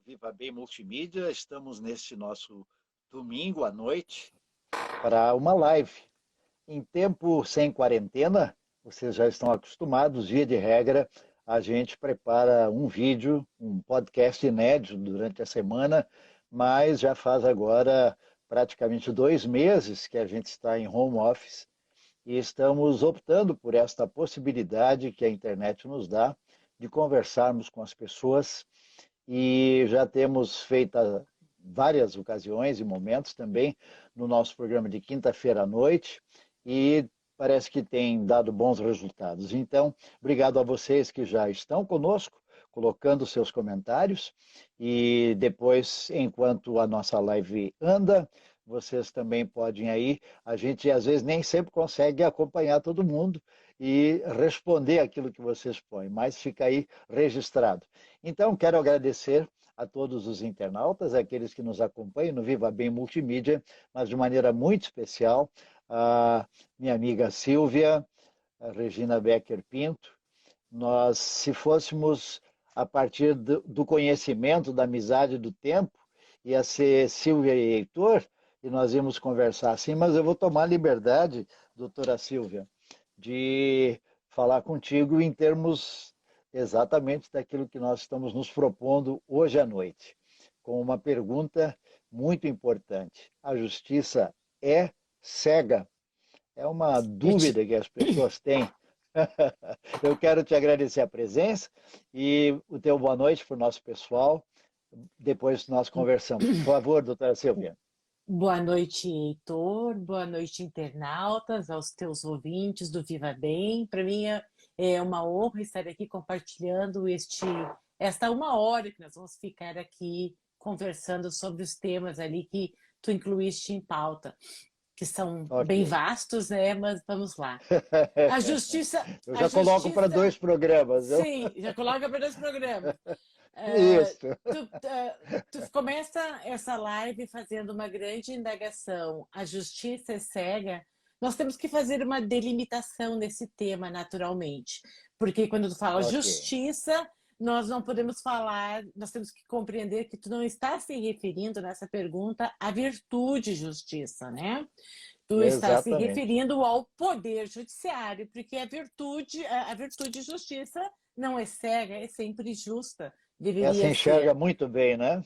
Viva Bem Multimídia. Estamos neste nosso domingo à noite para uma live. Em tempo sem quarentena, vocês já estão acostumados, via de regra, a gente prepara um vídeo, um podcast inédito durante a semana, mas já faz agora praticamente 2 meses que a gente está em home office e estamos optando por esta possibilidade que a internet nos dá de conversarmos com as pessoas e já temos feito várias ocasiões e momentos também no nosso programa de quinta-feira à noite e parece que tem dado bons resultados. Então, obrigado a vocês que já estão conosco, colocando seus comentários e depois, enquanto a nossa live anda, vocês também podem aí, a gente às vezes nem sempre consegue acompanhar todo mundo e responder aquilo que vocês põem, mas fica aí registrado. Então, quero agradecer a todos os internautas, aqueles que nos acompanham no Viva Bem Multimídia, mas de maneira muito especial, a minha amiga Silvia, a Regina Becker Pinto. Nós, se fôssemos a partir do conhecimento, da amizade, do tempo, ia ser Silvia e Heitor, e nós íamos conversar assim, mas eu vou tomar a liberdade, doutora Silvia, de falar contigo em termos exatamente daquilo que nós estamos nos propondo hoje à noite, com uma pergunta muito importante. A justiça é cega? É uma dúvida que as pessoas têm. Eu quero te agradecer a presença e o teu boa noite para o nosso pessoal. Depois nós conversamos. Por favor, doutora Silvia. Boa noite, Heitor. Boa noite, internautas, aos teus ouvintes do Viva Bem. Para mim é uma honra estar aqui compartilhando esta 1 hora que nós vamos ficar aqui conversando sobre os temas ali que tu incluíste em pauta, que são bem Ok. vastos, né? Mas vamos lá. A justiça, Eu a já coloco para justiça, 2 programas. sim, já coloca para 2 programas. Isso. Tu começa essa live fazendo uma grande indagação. A justiça é cega? Nós temos que fazer uma delimitação nesse tema, naturalmente. Porque quando tu fala Ok. justiça, nós não podemos falar, nós temos que compreender que tu não está se referindo nessa pergunta à virtude justiça, né? Tu está se Exatamente. referindo ao poder judiciário, porque a virtude de justiça não é cega, é sempre justa, Essa deveria enxerga ser. muito bem, né?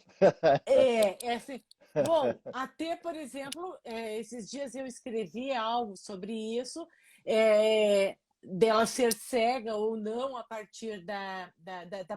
É assim. Bom, até, por exemplo, esses dias eu escrevi algo sobre isso, dela ser cega ou não a partir da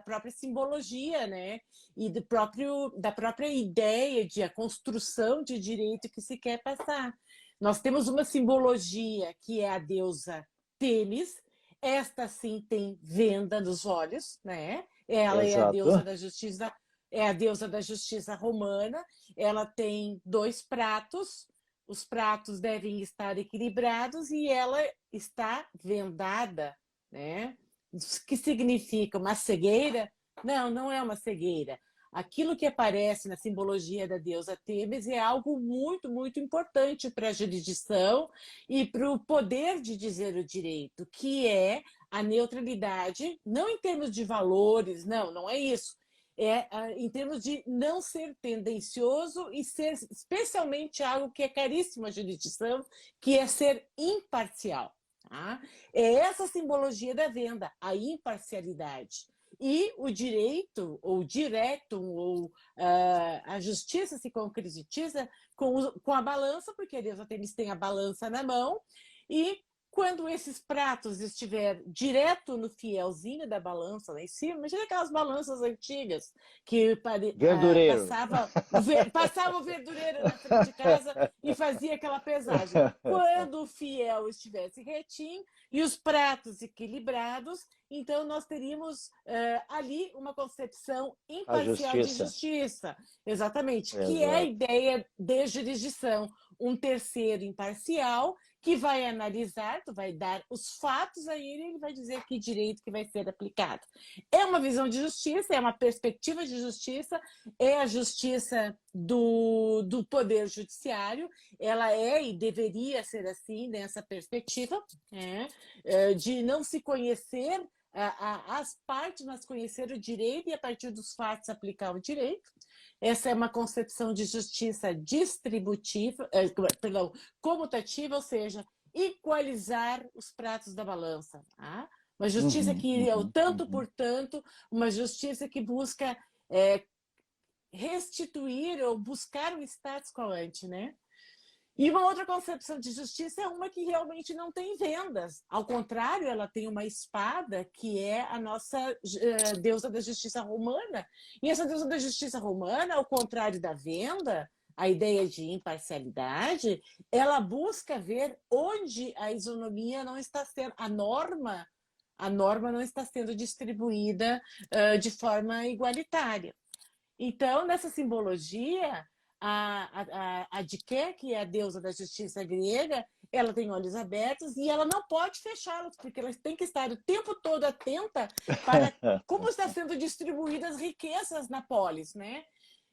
própria simbologia, né? E da própria ideia de a construção de direito que se quer passar. Nós temos uma simbologia que é a deusa Tênis, esta sim tem venda nos olhos, né? Ela é a deusa Exato. da justiça, é a deusa da justiça romana. Ela tem 2 pratos, os pratos devem estar equilibrados e ela está vendada, né? O que significa uma cegueira? Não, não é uma cegueira. Aquilo que aparece na simbologia da deusa Tebes é algo muito, muito importante para a jurisdição e para o poder de dizer o direito, que é a neutralidade, não em termos de valores, não, não é isso. Em termos de não ser tendencioso e ser especialmente algo que é caríssimo à jurisdição, que é ser imparcial. Tá? É essa simbologia da venda, a imparcialidade. E o direito, ou direto, ou a justiça se concretiza com a balança, porque a deusa Tênis tem a balança na mão, e quando esses pratos estiver direto no fielzinho da balança lá em cima, imagina aquelas balanças antigas que Verdureiro. passava o verdureiro na frente de casa e fazia aquela pesagem. Quando o fiel estivesse retinho e os pratos equilibrados, então nós teríamos ali uma concepção A imparcial de justiça. justiça. Exatamente, que é a Exato. ideia de jurisdição. Um terceiro imparcial que vai analisar, tu vai dar os fatos a ele e ele vai dizer que direito que vai ser aplicado. É uma visão de justiça, é uma perspectiva de justiça, é a justiça do poder judiciário, ela é e deveria ser assim, nessa perspectiva, de não se conhecer as partes mas conhecer o direito e, a partir dos fatos, aplicar o direito. Essa é uma concepção de justiça distributiva, perdão, comutativa, ou seja, igualizar os pratos da balança. Tá? Uma justiça que é o tanto por tanto, uma justiça que busca restituir ou buscar o status quo ante, né? E uma outra concepção de justiça é uma que realmente não tem vendas. Ao contrário, ela tem uma espada que é a nossa deusa da justiça romana. E essa deusa da justiça romana, ao contrário da venda, a ideia de imparcialidade, ela busca ver onde a isonomia não está sendo, a norma não está sendo distribuída de forma igualitária. Então, nessa simbologia, a Diké, que é a deusa da justiça grega, ela tem olhos abertos e ela não pode fechá-los, porque ela tem que estar o tempo todo atenta para como estão sendo distribuídas as riquezas na polis, né?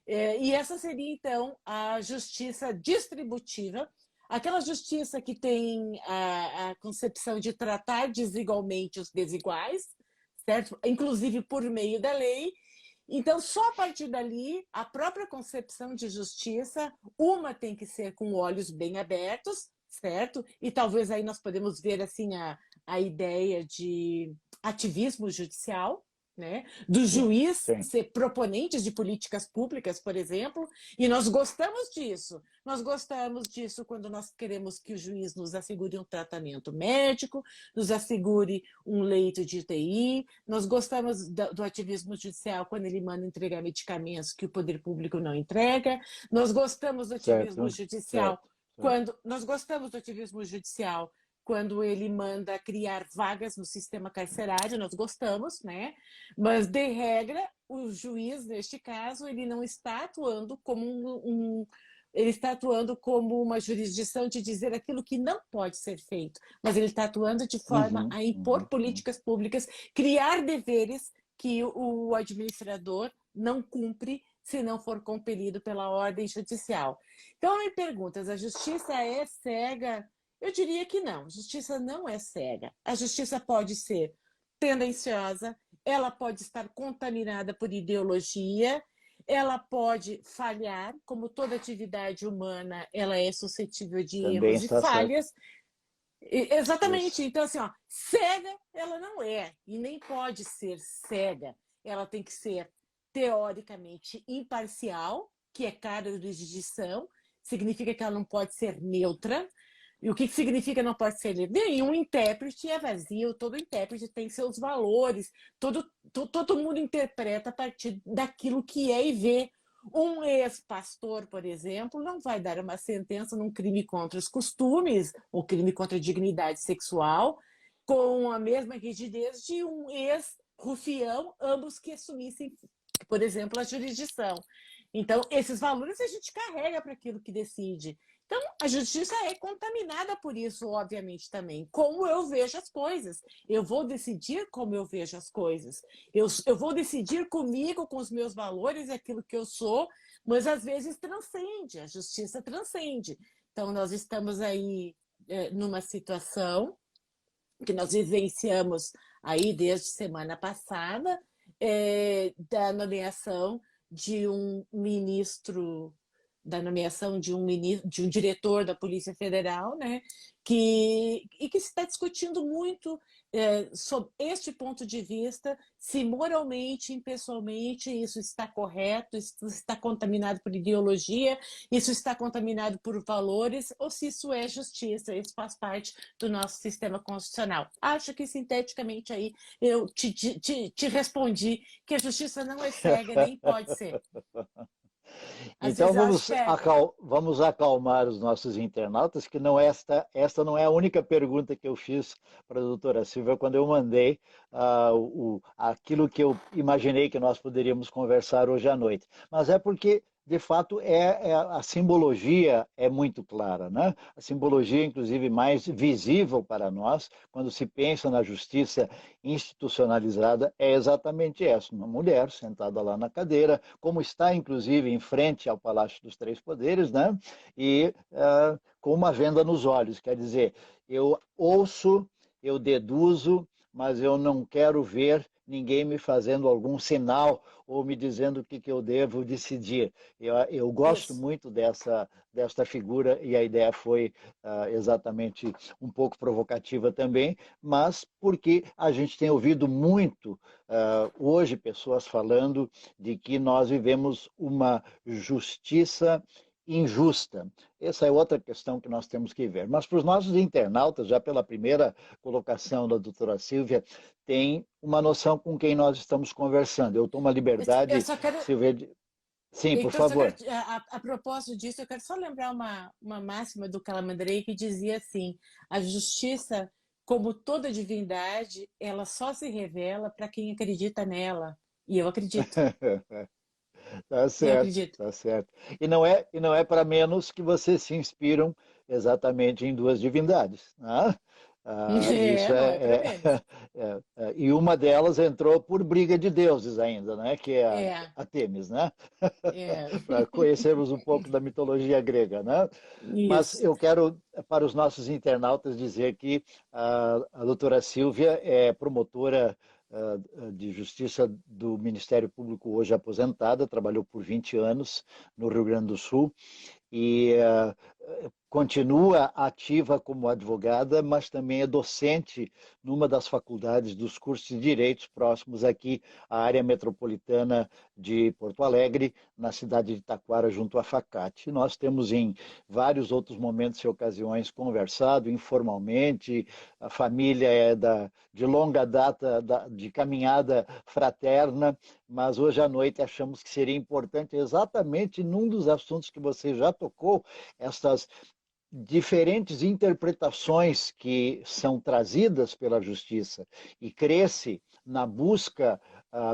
E essa seria, então, a justiça distributiva, aquela justiça que tem a concepção de tratar desigualmente os desiguais, certo? Inclusive por meio da lei. Então, só a partir dali, a própria concepção de justiça, uma tem que ser com olhos bem abertos, certo? E talvez aí nós podemos ver assim a ideia de ativismo judicial, né? Do juiz ser proponente de políticas públicas, por exemplo, e nós gostamos disso. Nós gostamos disso quando nós queremos que o juiz nos assegure um tratamento médico, nos assegure um leito de UTI. Nós gostamos do ativismo judicial quando ele manda entregar medicamentos que o poder público não entrega. Nós gostamos do ativismo judicial quando ele manda criar vagas no sistema carcerário, nós gostamos, né? Mas, de regra, o juiz, neste caso, ele não está atuando como ele está atuando como uma jurisdição de dizer aquilo que não pode ser feito, mas ele está atuando de forma a impor políticas públicas, criar deveres que o administrador não cumpre se não for compelido pela ordem judicial. Então, me perguntas, a justiça é cega? Eu diria que não, a justiça não é cega. A justiça pode ser tendenciosa, ela pode estar contaminada por ideologia, ela pode falhar, como toda atividade humana, ela é suscetível de erros e falhas. Exatamente. Isso. Então, assim, cega ela não é, e nem pode ser cega. Ela tem que ser teoricamente imparcial, que é cara de jurisdição, significa que ela não pode ser neutra. E o que significa não pode ser neutra? Nenhum intérprete é vazio, todo intérprete tem seus valores, todo mundo interpreta a partir daquilo que é e vê. Um ex-pastor, por exemplo, não vai dar uma sentença num crime contra os costumes ou crime contra a dignidade sexual com a mesma rigidez de um ex-rufião, ambos que assumissem, por exemplo, a jurisdição. Então, esses valores a gente carrega para aquilo que decide. Então, a justiça é contaminada por isso, obviamente, também. Como eu vejo as coisas. Eu vou decidir como eu vejo as coisas. Eu vou decidir comigo, com os meus valores, aquilo que eu sou, mas às vezes transcende, a justiça transcende. Então, nós estamos aí numa situação que nós vivenciamos aí desde semana passada, da nomeação de um ministro, de um diretor da Polícia Federal, né, que se está discutindo muito sobre este ponto de vista, se moralmente, impessoalmente, isso está correto, isso está contaminado por ideologia, isso está contaminado por valores, ou se isso é justiça, isso faz parte do nosso sistema constitucional. Acho que, sinteticamente, aí eu te respondi que a justiça não é cega, nem pode ser. Então vamos acalmar os nossos internautas, que não esta não é a única pergunta que eu fiz para a doutora Silvia quando eu mandei aquilo que eu imaginei que nós poderíamos conversar hoje à noite. Mas é porque, de fato, a simbologia é muito clara, né? A simbologia, inclusive, mais visível para nós, quando se pensa na justiça institucionalizada, é exatamente essa, uma mulher sentada lá na cadeira, como está, inclusive, em frente ao Palácio dos Três Poderes, né? E com uma venda nos olhos, quer dizer, eu ouço, eu deduzo, mas eu não quero ver ninguém me fazendo algum sinal ou me dizendo o que eu devo decidir. Eu gosto Isso. muito desta figura e a ideia foi exatamente um pouco provocativa também, mas porque a gente tem ouvido muito hoje pessoas falando de que nós vivemos uma justiça injusta. Essa é outra questão que nós temos que ver. Mas para os nossos internautas, já pela primeira colocação da doutora Silvia, tem uma noção com quem nós estamos conversando. Eu tomo a Eu liberdade, só quero. Silvia, sim, por Então, só quero, favor. a propósito disso, eu quero só lembrar uma máxima do Calamandrei que dizia assim: a justiça, como toda divindade, ela só se revela para quem acredita nela. E eu acredito. Tá Eu certo, acredito. tá certo. E não é para menos que vocês se inspiram exatamente em duas divindades, né? Isso Não é para menos. e uma delas entrou por briga de deuses ainda, né? Que é É, a Temis, né? é. Para conhecermos um pouco da mitologia grega, né? Mas Isso. eu quero, para os nossos internautas, dizer que a doutora Silvia é promotora de Justiça do Ministério Público, hoje aposentada, trabalhou por 20 anos no Rio Grande do Sul e continua ativa como advogada, mas também é docente numa das faculdades dos cursos de direitos próximos aqui à área metropolitana de Porto Alegre, na cidade de Taquara, junto à Facate. Nós temos em vários outros momentos e ocasiões conversado informalmente, a família é de longa data, de caminhada fraterna, mas hoje à noite achamos que seria importante exatamente num dos assuntos que você já tocou, essas diferentes interpretações que são trazidas pela justiça e cresce na busca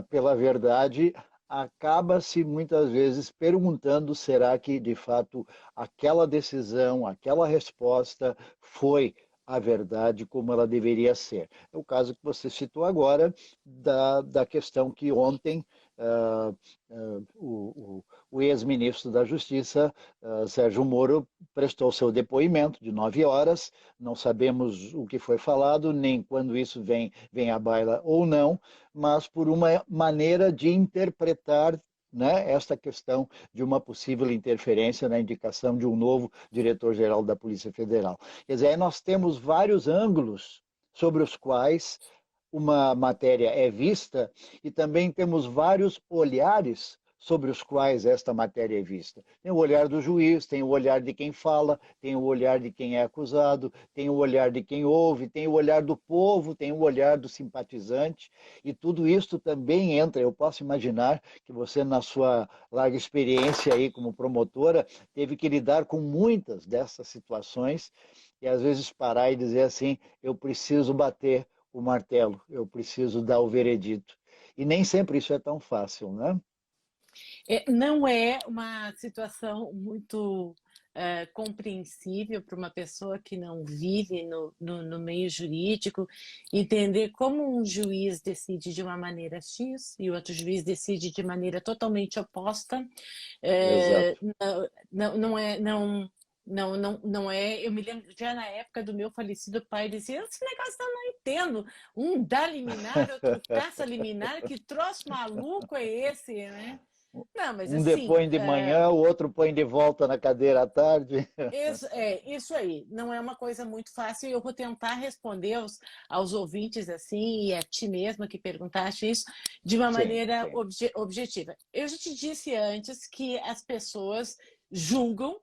pela verdade, acaba-se muitas vezes perguntando: será que de fato aquela decisão, aquela resposta foi a verdade como ela deveria ser? É o caso que você citou agora da questão que ontem o ex-ministro da Justiça, Sérgio Moro, prestou seu depoimento de 9 horas. Não sabemos o que foi falado, nem quando isso vem à baila ou não, mas por uma maneira de interpretar, né, esta questão de uma possível interferência na indicação de um novo diretor-geral da Polícia Federal. Quer dizer, aí nós temos vários ângulos sobre os quais uma matéria é vista e também temos vários olhares sobre os quais esta matéria é vista. Tem o olhar do juiz, tem o olhar de quem fala, tem o olhar de quem é acusado, tem o olhar de quem ouve, tem o olhar do povo, tem o olhar do simpatizante, e tudo isso também entra. Eu posso imaginar que você, na sua larga experiência aí como promotora, teve que lidar com muitas dessas situações e às vezes parar e dizer assim: eu preciso bater o martelo, eu preciso dar o veredito. E nem sempre isso é tão fácil, né? Não é uma situação muito compreensível para uma pessoa que não vive no meio jurídico, entender como um juiz decide de uma maneira X e o outro juiz decide de maneira totalmente oposta. Exato. Não é. Não é. Eu me lembro já na época do meu falecido pai, ele dizia: esse negócio eu não entendo. Um dá liminar, outro caça liminar, que troço maluco é esse, né? Não, mas Um assim, depõe de manhã, o outro põe de volta na cadeira à tarde. isso aí, não é uma coisa muito fácil e eu vou tentar responder aos ouvintes assim, e a ti mesma que perguntaste isso, de uma Sim, maneira sim. objetiva. Eu já te disse antes que as pessoas julgam,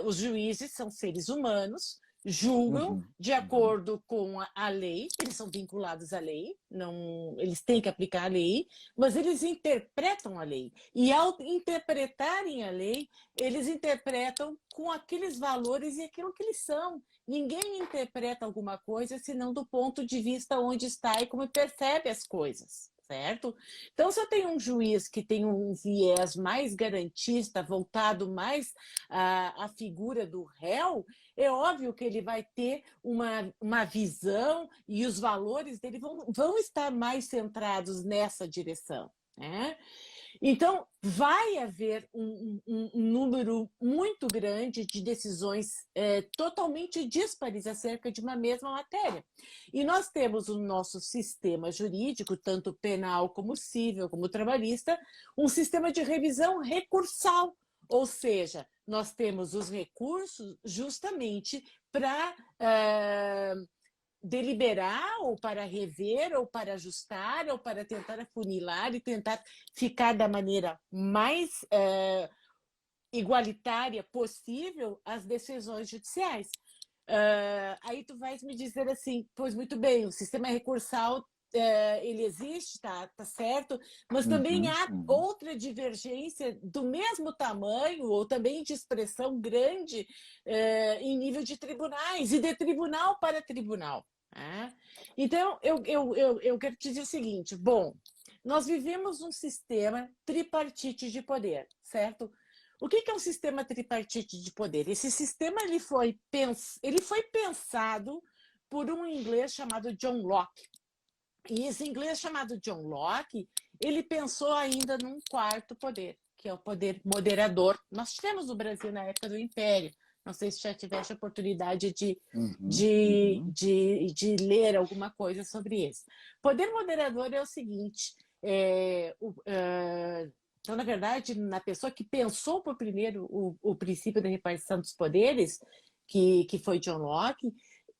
os juízes são seres humanos, julgam Uhum, de uhum. acordo com a lei, eles são vinculados à lei, não, eles têm que aplicar a lei, mas eles interpretam a lei. E ao interpretarem a lei, eles interpretam com aqueles valores e aquilo que eles são. Ninguém interpreta alguma coisa senão do ponto de vista onde está e como percebe as coisas, certo? Então, se eu tenho um juiz que tem um viés mais garantista, voltado mais à figura do réu, é óbvio que ele vai ter uma visão e os valores dele vão estar mais centrados nessa direção, né? Então, vai haver um número muito grande de decisões totalmente díspares acerca de uma mesma matéria. E nós temos o nosso sistema jurídico, tanto penal como civil, como trabalhista, um sistema de revisão recursal, ou seja, nós temos os recursos justamente para deliberar, ou para rever, ou para ajustar, ou para tentar afunilar e tentar ficar da maneira mais igualitária possível as decisões judiciais. Aí tu vais me dizer assim, pois muito bem, o sistema recursal ele existe, tá certo, mas também há outra divergência do mesmo tamanho ou também de expressão grande em nível de tribunais e de tribunal para tribunal. Então, eu quero te dizer o seguinte, bom, nós vivemos um sistema tripartite de poder, certo? O que é um sistema tripartite de poder? Esse sistema ele foi pensado por um inglês chamado John Locke. E esse inglês chamado John Locke, ele pensou ainda num quarto poder, que é o poder moderador. Nós tivemos no Brasil na época do Império. Não sei se já tiveste a oportunidade de ler alguma coisa sobre isso. Poder moderador é o seguinte, então, na verdade, na pessoa que pensou por primeiro o princípio da repartição dos poderes, que foi John Locke,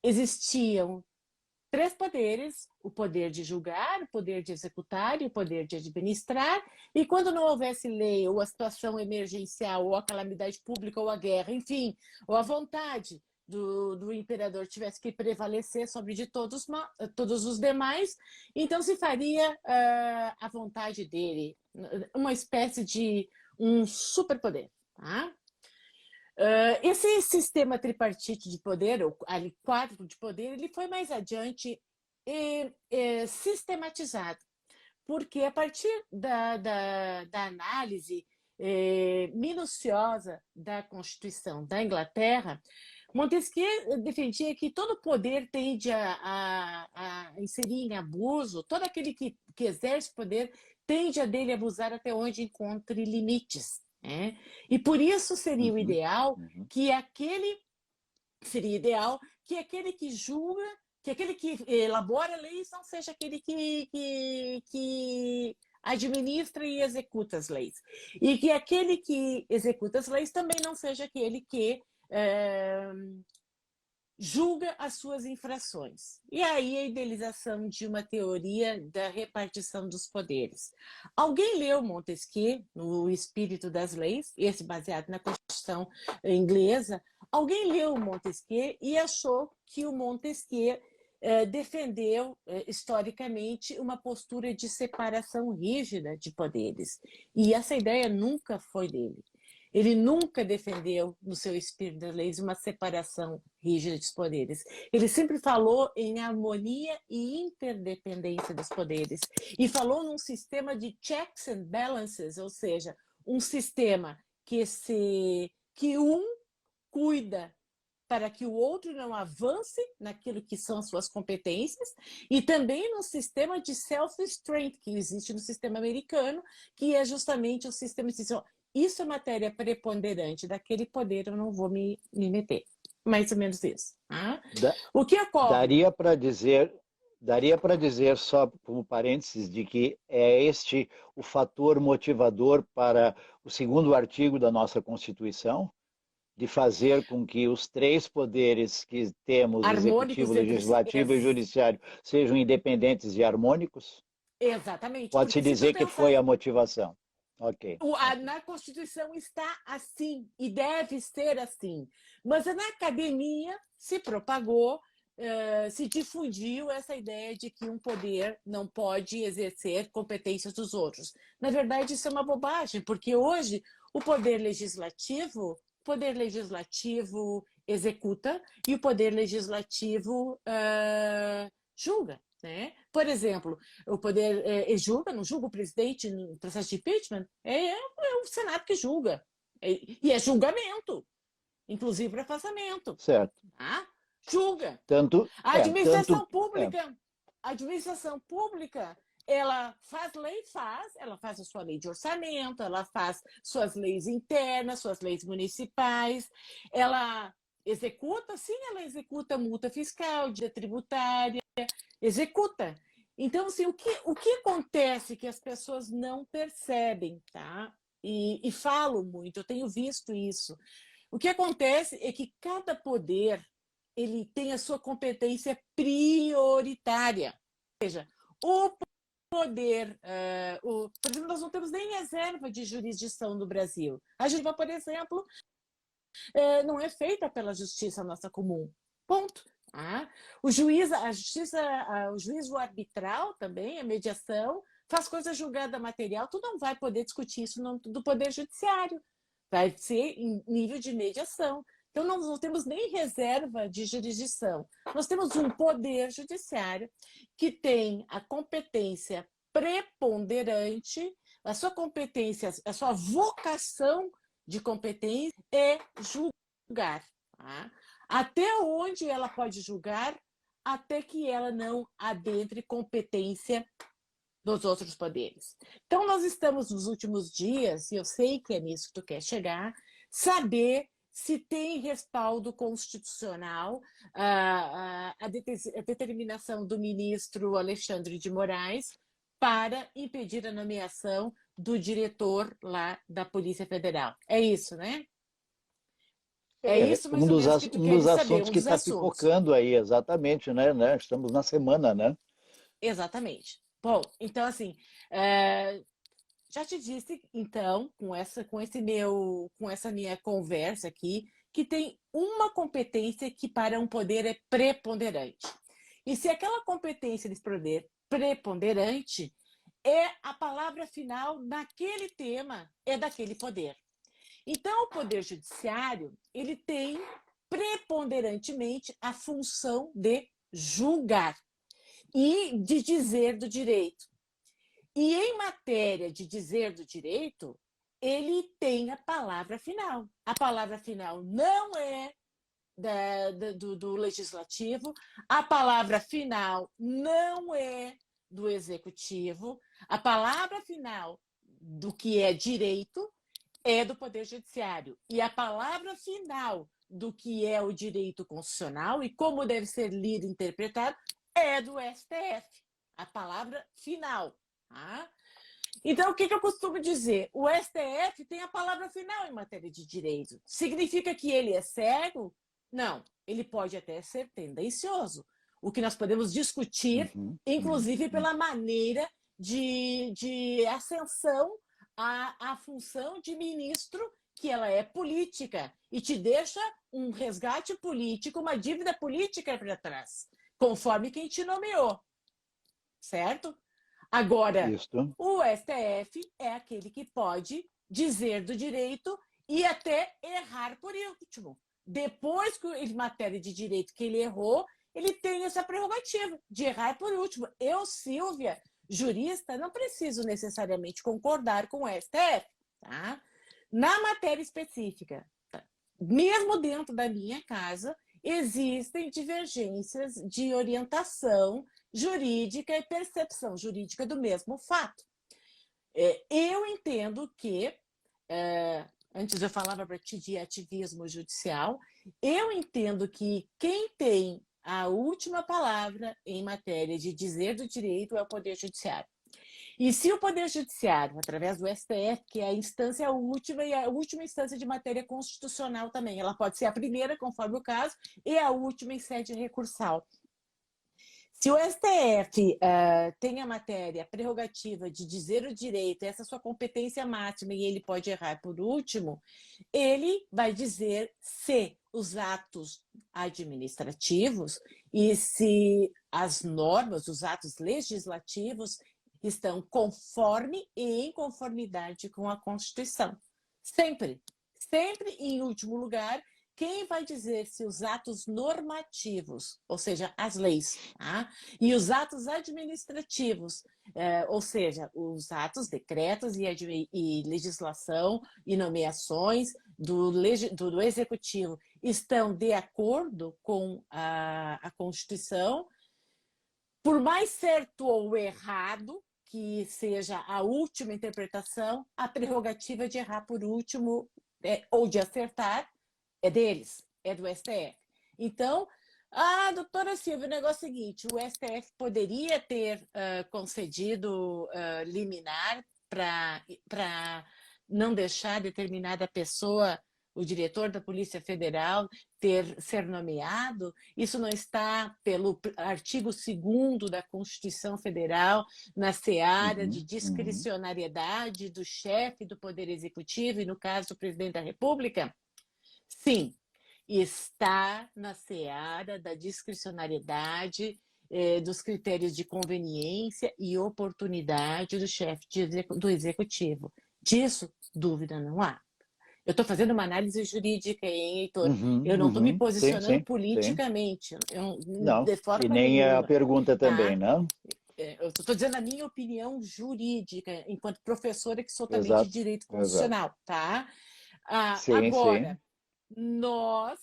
existiam 3 poderes: o poder de julgar, o poder de executar e o poder de administrar. E quando não houvesse lei, ou a situação emergencial, ou a calamidade pública, ou a guerra, enfim, ou a vontade do imperador tivesse que prevalecer sobre de todos os demais, então se faria a vontade dele, uma espécie de um superpoder. Tá? Esse sistema tripartite de poder, ou quádruplo de poder, ele foi mais adiante sistematizado, porque a partir da análise minuciosa da Constituição da Inglaterra, Montesquieu defendia que todo poder tende a inserir em abuso, todo aquele que exerce poder tende a dele abusar até onde encontre limites. E por isso seria o ideal que aquele que julga, que aquele que elabora leis não seja aquele que administra e executa as leis. E que aquele que executa as leis também não seja aquele que julga as suas infrações. E aí a idealização de uma teoria da repartição dos poderes. Alguém leu Montesquieu, no Espírito das Leis, esse baseado na Constituição inglesa, alguém leu Montesquieu e achou que o Montesquieu defendeu historicamente uma postura de separação rígida de poderes. E essa ideia nunca foi dele. Ele nunca defendeu, no seu Espírito das Leis, uma separação rígida dos poderes. Ele sempre falou em harmonia e interdependência dos poderes. E falou num sistema de checks and balances, ou seja, um sistema que um cuida para que o outro não avance naquilo que são as suas competências, e também num sistema de self-restraint, que existe no sistema americano, que é justamente o sistema de isso é matéria preponderante daquele poder, eu não vou me meter. Mais ou menos isso. O que ocorre? Daria para dizer, só como parênteses, de que é este o fator motivador para o segundo artigo da nossa Constituição, de fazer com que os 3 poderes que temos, executivo, legislativo e judiciário, sejam independentes e harmônicos? Exatamente. Pode-se dizer que foi a motivação. Okay. Na Constituição está assim, e deve ser assim. Mas na academia se propagou, se difundiu essa ideia de que um poder não pode exercer competências dos outros. Na verdade, isso é uma bobagem, porque hoje o poder legislativo executa e o poder legislativo julga. Por exemplo, o poder não julga o presidente no processo de impeachment, é o Senado que julga. E é julgamento, inclusive para afastamento. Certo. Julga. A administração pública ela faz lei? Ela faz a sua lei de orçamento, ela faz suas leis internas, suas leis municipais, ela executa, sim, ela executa multa fiscal, dívida tributária, executa. Então, assim, o que acontece que as pessoas não percebem, tá? E falo muito, eu tenho visto isso. O que acontece é que cada poder ele tem a sua competência prioritária. Ou seja, o poder, por exemplo, nós não temos nem reserva de jurisdição no Brasil. A justiça, por exemplo, não é feita pela justiça nossa comum. Ponto. O juiz, a justiça, o juízo arbitral também, a mediação, faz coisa julgada material, tu não vai poder discutir isso do Poder Judiciário. Vai ser em nível de mediação. Então, nós não temos nem reserva de jurisdição. Nós temos um Poder Judiciário que tem a competência preponderante, a sua competência, a sua vocação de competência é julgar. Tá? Até onde ela pode julgar, até que ela não adentre competência dos outros poderes. Então, nós estamos nos últimos dias, e eu sei que é nisso que tu quer chegar, saber se tem respaldo constitucional a determinação do ministro Alexandre de Moraes para impedir a nomeação do diretor lá da Polícia Federal. É isso, né? É isso mais ou menos que tu Um dos queres saber, assuntos um que dos está assuntos. pipocando aí, exatamente, né? Estamos na semana, né? Exatamente. Bom, então assim, já te disse, então, com essa minha conversa aqui, que tem uma competência que para um poder é preponderante. E se aquela competência de poder preponderante é a palavra final naquele tema, é daquele poder. Então, o Poder Judiciário, ele tem preponderantemente a função de julgar e de dizer do direito. E em matéria de dizer do direito, ele tem a palavra final. A palavra final não é do legislativo, a palavra final não é do executivo, a palavra final do que é direito é do Poder Judiciário. E a palavra final do que é o direito constitucional e como deve ser lido e interpretado é do STF. A palavra final. Tá? Então, o que eu costumo dizer? O STF tem a palavra final em matéria de direito. Significa que ele é cego? Não. Ele pode até ser tendencioso. O que nós podemos discutir, inclusive pela maneira de ascensão à função de ministro, que ela é política e te deixa um resgate político, uma dívida política para trás, conforme quem te nomeou. Certo? Agora, Isso. o STF é aquele que pode dizer do direito e até errar por último. Depois que em matéria de direito que ele errou, ele tem essa prerrogativa de errar por último. Eu, Silvia, jurista, não preciso necessariamente concordar com o STF. Tá? Na matéria específica, tá? Mesmo dentro da minha casa, existem divergências de orientação jurídica e percepção jurídica do mesmo fato. Eu entendo que, antes eu falava para ti de ativismo judicial, eu entendo que quem tem a última palavra em matéria de dizer do direito é o Poder Judiciário. E se o Poder Judiciário, através do STF, que é a instância última e a última instância de matéria constitucional também, ela pode ser a primeira, conforme o caso, e a última em sede recursal. Se o STF tem a matéria, a prerrogativa de dizer o direito, essa é a sua competência máxima, e ele pode errar por último, ele vai dizer se os atos administrativos e se as normas, os atos legislativos estão conforme e em conformidade com a Constituição. Sempre, sempre em último lugar, quem vai dizer se os atos normativos, ou seja, as leis, tá? E os atos administrativos, ou seja, os atos, decretos e legislação e nomeações do executivo estão de acordo com a Constituição, por mais certo ou errado que seja a última interpretação, a prerrogativa de errar por último ou de acertar é deles, é do STF. Então, doutora Silvia, o negócio é o seguinte, o STF poderia ter concedido liminar para não deixar determinada pessoa, o diretor da Polícia Federal, ser nomeado. Isso não está pelo artigo 2º da Constituição Federal, na seara de discricionariedade do chefe do Poder Executivo, e no caso do presidente da República? Sim, está na seara da discricionariedade, dos critérios de conveniência e oportunidade do chefe do Executivo. Disso, dúvida não há. Eu estou fazendo uma análise jurídica, hein, Heitor? Eu não estou me posicionando sim, politicamente, não, de forma e nem nenhuma. a pergunta também, Tá? não? Eu estou dizendo a minha opinião jurídica, enquanto professora que sou também de Exato, direito exato. constitucional, tá? Sim, Agora, sim. nós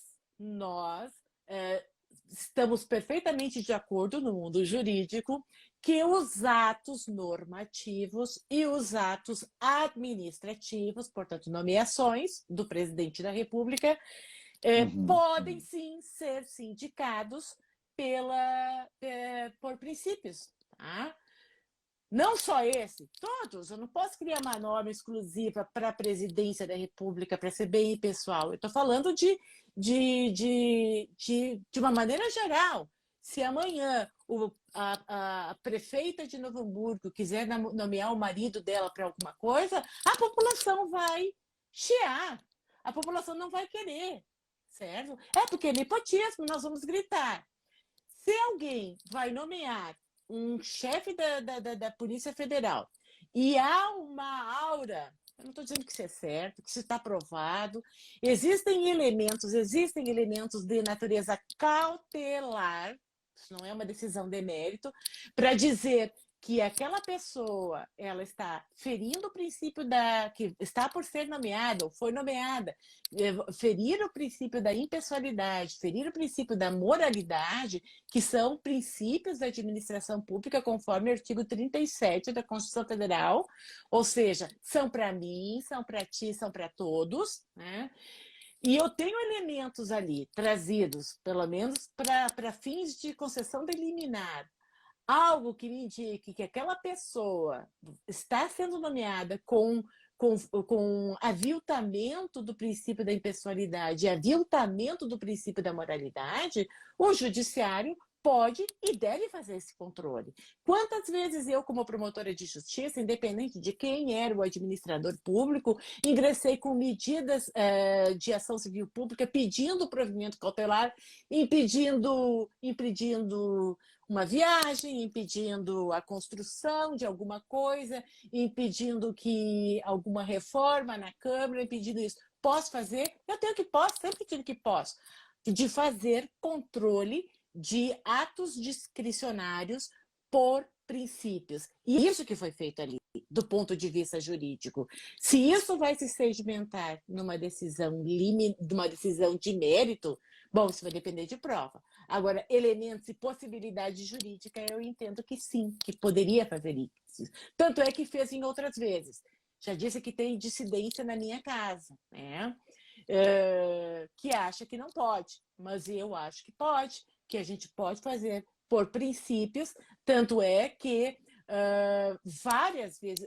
estamos perfeitamente de acordo no mundo jurídico que os atos normativos e os atos administrativos, portanto, nomeações do presidente da República, podem sim ser sindicados por princípios, tá? Não só esse, todos. Eu não posso criar uma norma exclusiva para a presidência da República, para a CBI pessoal. Eu estou falando de uma maneira geral. Se amanhã a prefeita de Novo Hamburgo quiser nomear o marido dela para alguma coisa, a população vai chiar. A população não vai querer, certo? É porque é nepotismo, nós vamos gritar. Se alguém vai nomear um chefe da Polícia Federal e há uma aura, eu não estou dizendo que isso é certo, que isso está provado, existem elementos de natureza cautelar, isso não é uma decisão de mérito, para dizer que aquela pessoa ela está ferindo o princípio que está por ser nomeada ou foi nomeada, ferir o princípio da impessoalidade, ferir o princípio da moralidade, que são princípios da administração pública conforme o artigo 37 da Constituição Federal, ou seja, são para mim, são para ti, são para todos, né? E eu tenho elementos ali trazidos, pelo menos para fins de concessão de liminar, algo que me indique que aquela pessoa está sendo nomeada com aviltamento do princípio da impessoalidade, aviltamento do princípio da moralidade, o judiciário pode e deve fazer esse controle. Quantas vezes eu, como promotora de justiça, independente de quem era o administrador público, ingressei com medidas de ação civil pública pedindo provimento cautelar, impedindo uma viagem, impedindo a construção de alguma coisa, impedindo que alguma reforma na Câmara, impedindo isso. Posso fazer? Eu tenho que posso, sempre tive que posso, de fazer controle de atos discricionários por princípios. E isso que foi feito ali, do ponto de vista jurídico. Se isso vai se sedimentar numa decisão de mérito, bom, isso vai depender de prova. Agora, elementos e possibilidade jurídica, eu entendo que sim, que poderia fazer isso. Tanto é que fez em outras vezes. Já disse que tem dissidência na minha casa, né? Que acha que não pode, mas eu acho que pode, que a gente pode fazer por princípios, tanto é que várias vezes,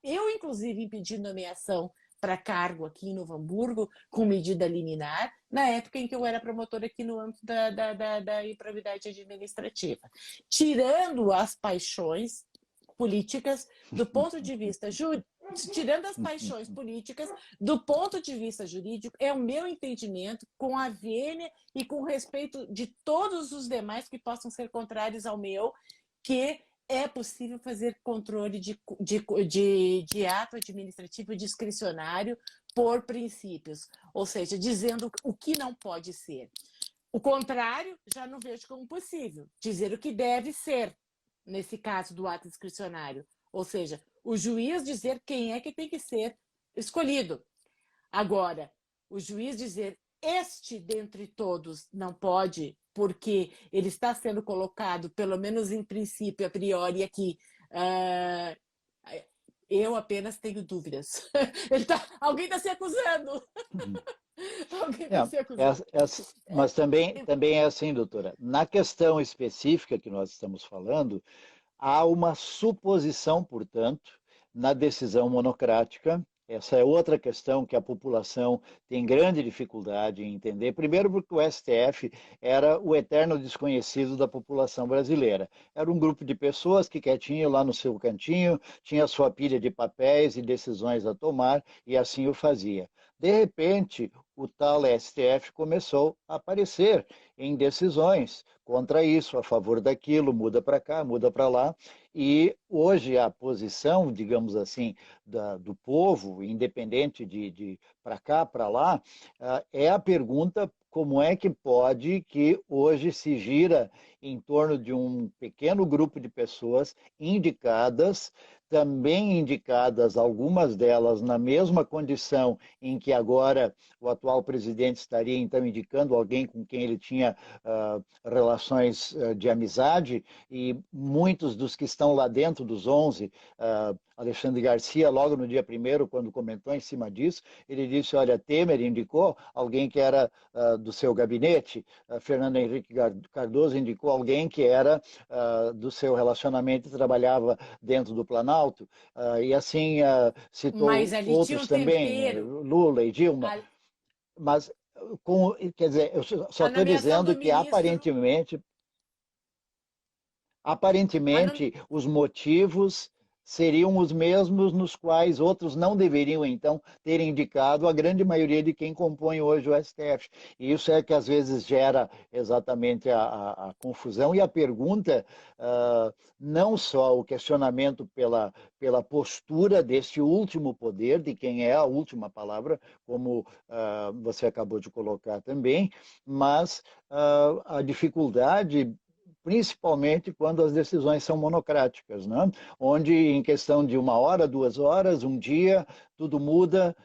eu inclusive impedi nomeação para cargo aqui em Novo Hamburgo, com medida liminar, na época em que eu era promotora aqui no âmbito da improbidade administrativa. Tirando as paixões políticas do ponto de vista jurídico, tirando as paixões políticas, do ponto de vista jurídico, é o meu entendimento, com a vênia e com respeito de todos os demais que possam ser contrários ao meu, que é possível fazer controle de ato administrativo discricionário por princípios, ou seja, dizendo o que não pode ser. O contrário, já não vejo como possível, dizer o que deve ser, nesse caso do ato discricionário, ou seja, o juiz dizer quem é que tem que ser escolhido. Agora, o juiz dizer este dentre todos não pode, porque ele está sendo colocado, pelo menos em princípio, a priori aqui, Ah, eu apenas tenho dúvidas. Alguém está se acusando. Uhum. Alguém É, está se acusando. mas também é assim, doutora. Na questão específica que nós estamos falando, há uma suposição, portanto, na decisão monocrática. Essa é outra questão que a população tem grande dificuldade em entender. Primeiro, porque o STF era o eterno desconhecido da população brasileira. Era um grupo de pessoas que quietinho lá no seu cantinho, tinha sua pilha de papéis e decisões a tomar, e assim o fazia. De repente, o tal STF começou a aparecer em decisões contra isso, a favor daquilo, muda para cá, muda para lá. E hoje a posição, digamos assim, do povo, independente de para cá, para lá, é a pergunta como é que pode que hoje se gira em torno de um pequeno grupo de pessoas indicadas, também indicadas, algumas delas na mesma condição em que agora o atual presidente estaria então indicando alguém com quem ele tinha relações de amizade, e muitos dos que estão lá dentro dos 11, Alexandre Garcia, logo no dia 1º, quando comentou em cima disso, ele disse, olha, Temer indicou alguém que era do seu gabinete, Fernando Henrique Cardoso indicou alguém que era do seu relacionamento e trabalhava dentro do Planalto, e assim Mas citou ali tinha outros um também, tempero. Lula e Dilma, mas quer dizer, eu só A estou nomeação do dizendo que ministro. A nom... aparentemente os motivos seriam os mesmos nos quais outros não deveriam, então, ter indicado a grande maioria de quem compõe hoje o STF. E isso é que às vezes gera exatamente a confusão e a pergunta, não só o questionamento pela postura deste último poder, de quem é a última palavra, como você acabou de colocar também, mas a dificuldade principalmente quando as decisões são monocráticas, né? Onde em questão de 1 hora, 2 horas, um dia, tudo muda,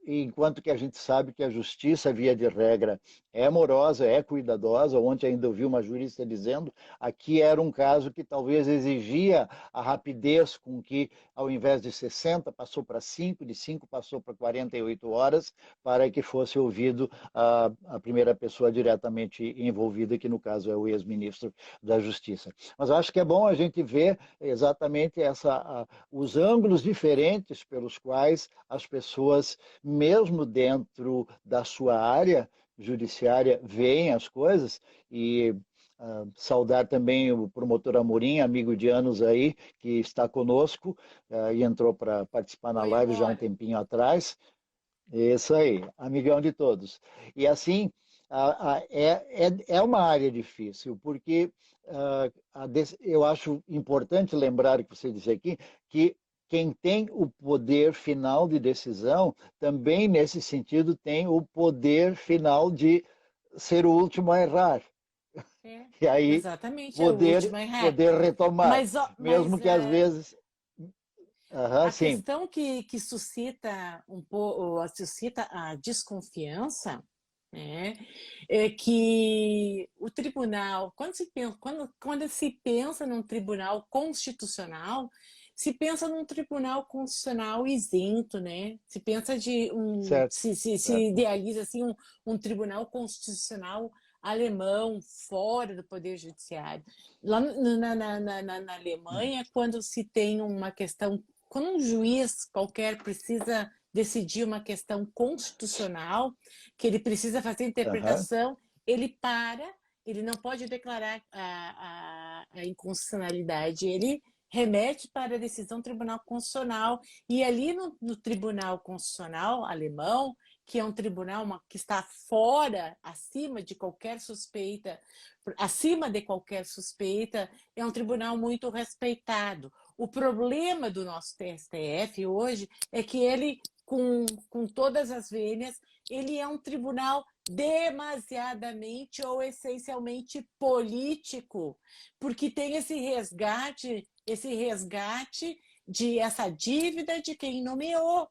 enquanto que a gente sabe que a justiça, via de regra, é morosa, é cuidadosa. Ontem ainda ouvi uma jurista dizendo aqui era um caso que talvez exigia a rapidez com que, ao invés de 60, passou para 5, de 5 passou para 48 horas, para que fosse ouvido a primeira pessoa diretamente envolvida, que no caso é o ex-ministro da Justiça. Mas eu acho que é bom a gente ver exatamente os ângulos diferentes pelos quais as pessoas, mesmo dentro da sua área judiciária, veem as coisas. E saudar também o promotor Amorim, amigo de anos aí, que está conosco e entrou para participar na Foi live já há um agora. tempinho atrás. Isso aí, amigão de todos. E assim, é uma área difícil, porque eu acho importante lembrar que você disse aqui, que quem tem o poder final de decisão, também nesse sentido tem o poder final de ser o último a errar. É, E aí exatamente, é o poder, último a errar. poder retomar, Mas, ó, mesmo mas que às vezes... a sim, questão que suscita um pouco, suscita a desconfiança, né, é que o tribunal, quando se pensa num tribunal constitucional, se pensa num tribunal constitucional isento, né? Se pensa certo, se certo. idealiza assim um tribunal constitucional alemão fora do poder judiciário. Lá na Alemanha, quando se tem uma questão, quando um juiz qualquer precisa decidir uma questão constitucional, que ele precisa fazer Uhum, interpretação, ele não pode declarar a inconstitucionalidade, ele remete para a decisão do Tribunal Constitucional. E ali no Tribunal Constitucional alemão, que é um tribunal que está fora, acima de qualquer suspeita, é um tribunal muito respeitado. O problema do nosso TSTF hoje é que ele, com todas as vênias, ele é um tribunal demasiadamente ou essencialmente político, porque tem esse resgate de essa dívida de quem nomeou.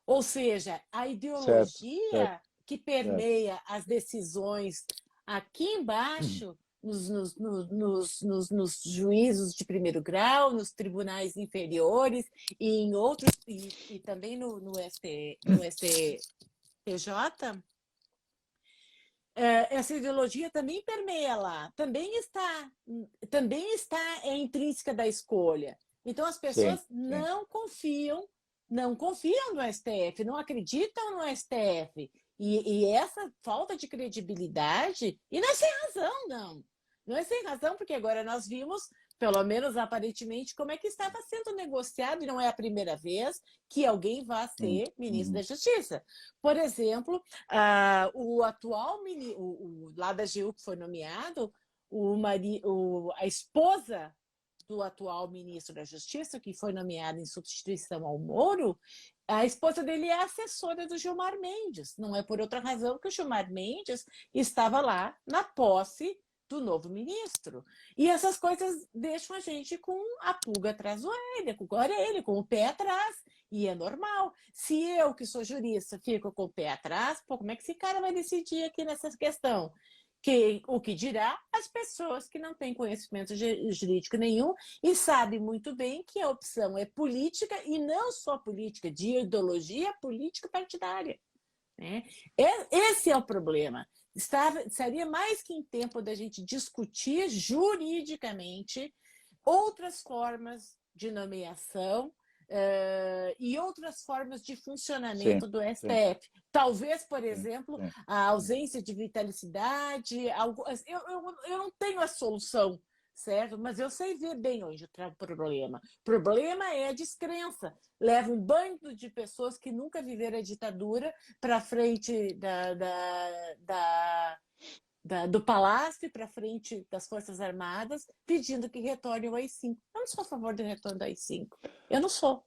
Ou seja, a certo, certo, ideologia que certo. permeia as decisões aqui embaixo nos juízos de primeiro grau, nos tribunais inferiores e em outros, e também no STJ, essa ideologia também permeia lá, também está é intrínseca da escolha. Então as pessoas Sim, sim. não confiam no STF, não acreditam no STF. E essa falta de credibilidade, e não é sem razão, não. Não é sem razão, porque agora nós vimos, pelo menos aparentemente, como é que estava sendo negociado, e não é a primeira vez que alguém vai ser ministro da Uhum. Justiça. Por exemplo, o atual lá da AGU que foi nomeado, a esposa do atual ministro da Justiça, que foi nomeado em substituição ao Moro, a esposa dele é assessora do Gilmar Mendes. Não é por outra razão que o Gilmar Mendes estava lá na posse do novo ministro. E essas coisas deixam a gente com a pulga atrás da orelha, com o pé atrás. E é normal. Se eu, que sou jurista, fico com o pé atrás, pô, como é que esse cara vai decidir aqui nessa questão? O que dirá as pessoas que não têm conhecimento jurídico nenhum e sabem muito bem que a opção é política e não só política, de ideologia política partidária. Né? Esse é o problema. Seria mais que em tempo da gente discutir juridicamente outras formas de nomeação e outras formas de funcionamento Sim, do sim, STF. Talvez, por sim, exemplo, sim. a ausência de vitaliciedade. Eu não tenho a solução, certo? Mas eu sei ver bem onde está o problema. O problema é a descrença. Leva um bando de pessoas que nunca viveram a ditadura para frente do Palácio, para frente das Forças Armadas, pedindo que retorne o AI-5. Eu não sou a favor do retorno do AI-5. Eu não sou.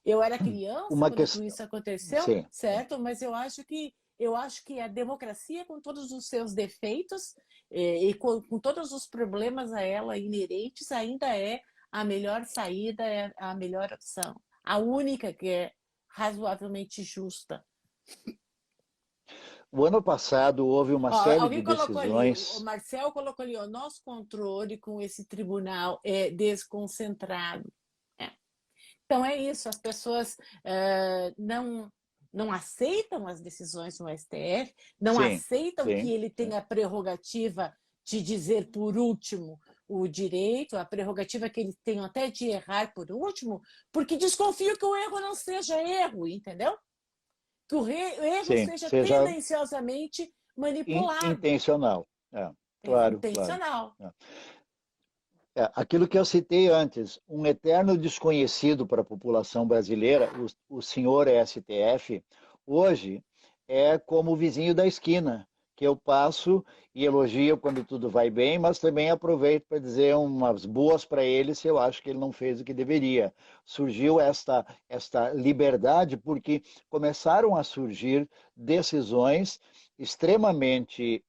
Eu era criança Uma quando tudo questão. isso aconteceu, Sim, sim. certo? Mas eu acho que a democracia, com todos os seus defeitos e com todos os problemas a ela inerentes, ainda é a melhor saída, é a melhor opção. A única que é razoavelmente justa. O ano passado houve uma Ó, série de alguém colocou ali, o decisões. Marcel colocou ali, o nosso controle com esse tribunal é desconcentrado. É. Então é isso, as pessoas não aceitam as decisões do STF, não Sim, aceitam que sim, ele sim. tem a prerrogativa de dizer por último o direito, a prerrogativa que eles tenham até de errar por último, porque desconfio que o erro não seja erro, entendeu? Que o erro Sim, seja seja tendenciosamente manipulado, intencional. É, claro, claro. intencional. É. Aquilo que eu citei antes, um eterno desconhecido para a população brasileira, o senhor STF, hoje é como o vizinho da esquina, que eu passo e elogio quando tudo vai bem, mas também aproveito para dizer umas boas para ele se eu acho que ele não fez o que deveria. Surgiu esta liberdade porque começaram a surgir decisões extremamente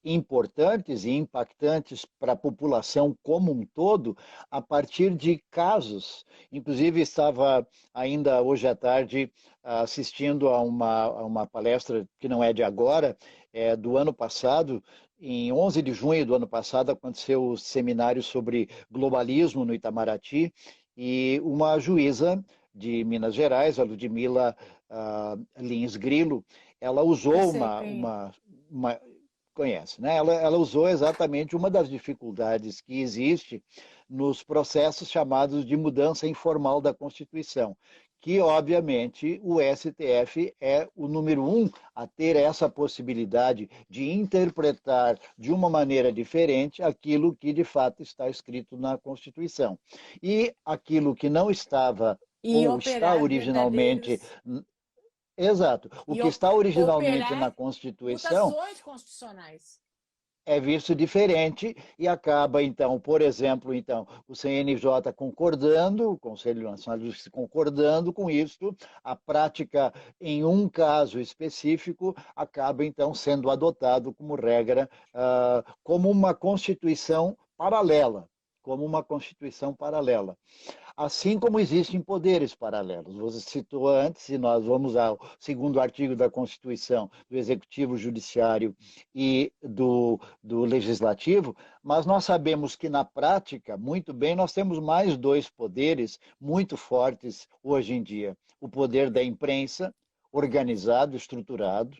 importantes e impactantes para a população como um todo, a partir de casos. Inclusive, estava ainda hoje à tarde assistindo a uma palestra que não é de agora, é do ano passado. Em 11 de junho do ano passado, aconteceu o seminário sobre globalismo no Itamaraty, e uma juíza de Minas Gerais, a Ludmila Lins Grilo, ela Eu usou sei quem é. uma conhece, né? Ela usou exatamente uma das dificuldades que existe nos processos chamados de mudança informal da Constituição, que obviamente o STF é o número um a ter essa possibilidade de interpretar de uma maneira diferente aquilo que de fato está escrito na Constituição. E aquilo que não estava E ou está operar originalmente. verdadeiros Exato. O e que está originalmente operar na Constituição mutações constitucionais. é visto diferente e acaba, então, por exemplo, então, o CNJ concordando, o Conselho Nacional de Justiça concordando com isso, a prática, em um caso específico, acaba, então, sendo adotado como regra, como uma Constituição paralela. como uma Constituição paralela. Assim como existem poderes paralelos. Você citou antes, e nós vamos ao segundo artigo da Constituição, do Executivo, Judiciário e do Legislativo, mas nós sabemos que, na prática, muito bem, nós temos mais dois poderes muito fortes hoje em dia. O poder da imprensa, organizado, estruturado,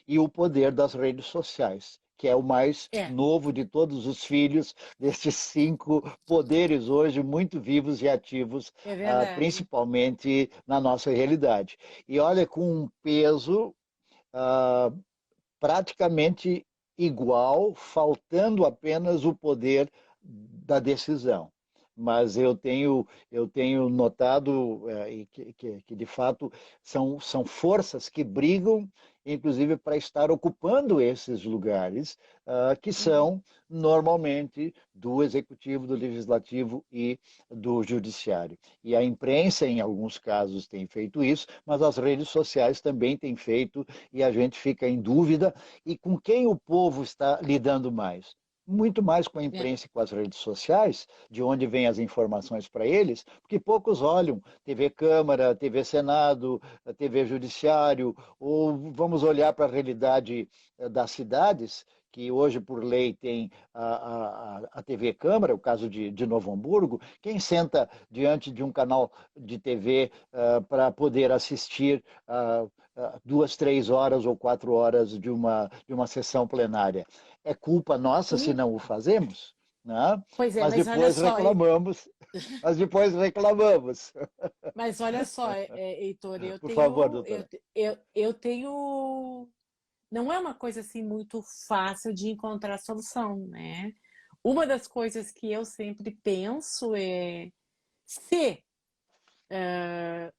e o poder das redes sociais, que é o mais É, novo de todos os filhos destes cinco poderes hoje muito vivos e ativos, é verdade. principalmente na nossa realidade. E olha, com um peso ah, praticamente igual, faltando apenas o poder da decisão. Mas eu tenho notado que, de fato, são forças que brigam, inclusive, para estar ocupando esses lugares, que Uhum. são, normalmente, do Executivo, do Legislativo e do Judiciário. E a imprensa, em alguns casos, tem feito isso, mas as redes sociais também têm feito, e a gente fica em dúvida. E com quem o povo está lidando mais? Muito mais com a É, imprensa e com as redes sociais, de onde vêm as informações para eles, porque poucos olham TV Câmara, TV Senado, TV Judiciário, ou vamos olhar para a realidade das cidades, que hoje, por lei, tem a TV Câmara, o caso de Novo Hamburgo. Quem senta diante de um canal de TV para poder assistir 2, 3 horas ou 4 horas de uma sessão plenária? É culpa nossa se sim, não o fazemos, né? pois é, Mas mas olha depois só, reclamamos, mas depois reclamamos. Heitor, Por favor, doutora. eu tenho. Não é uma coisa assim muito fácil de encontrar solução, né? Uma das coisas que eu sempre penso é se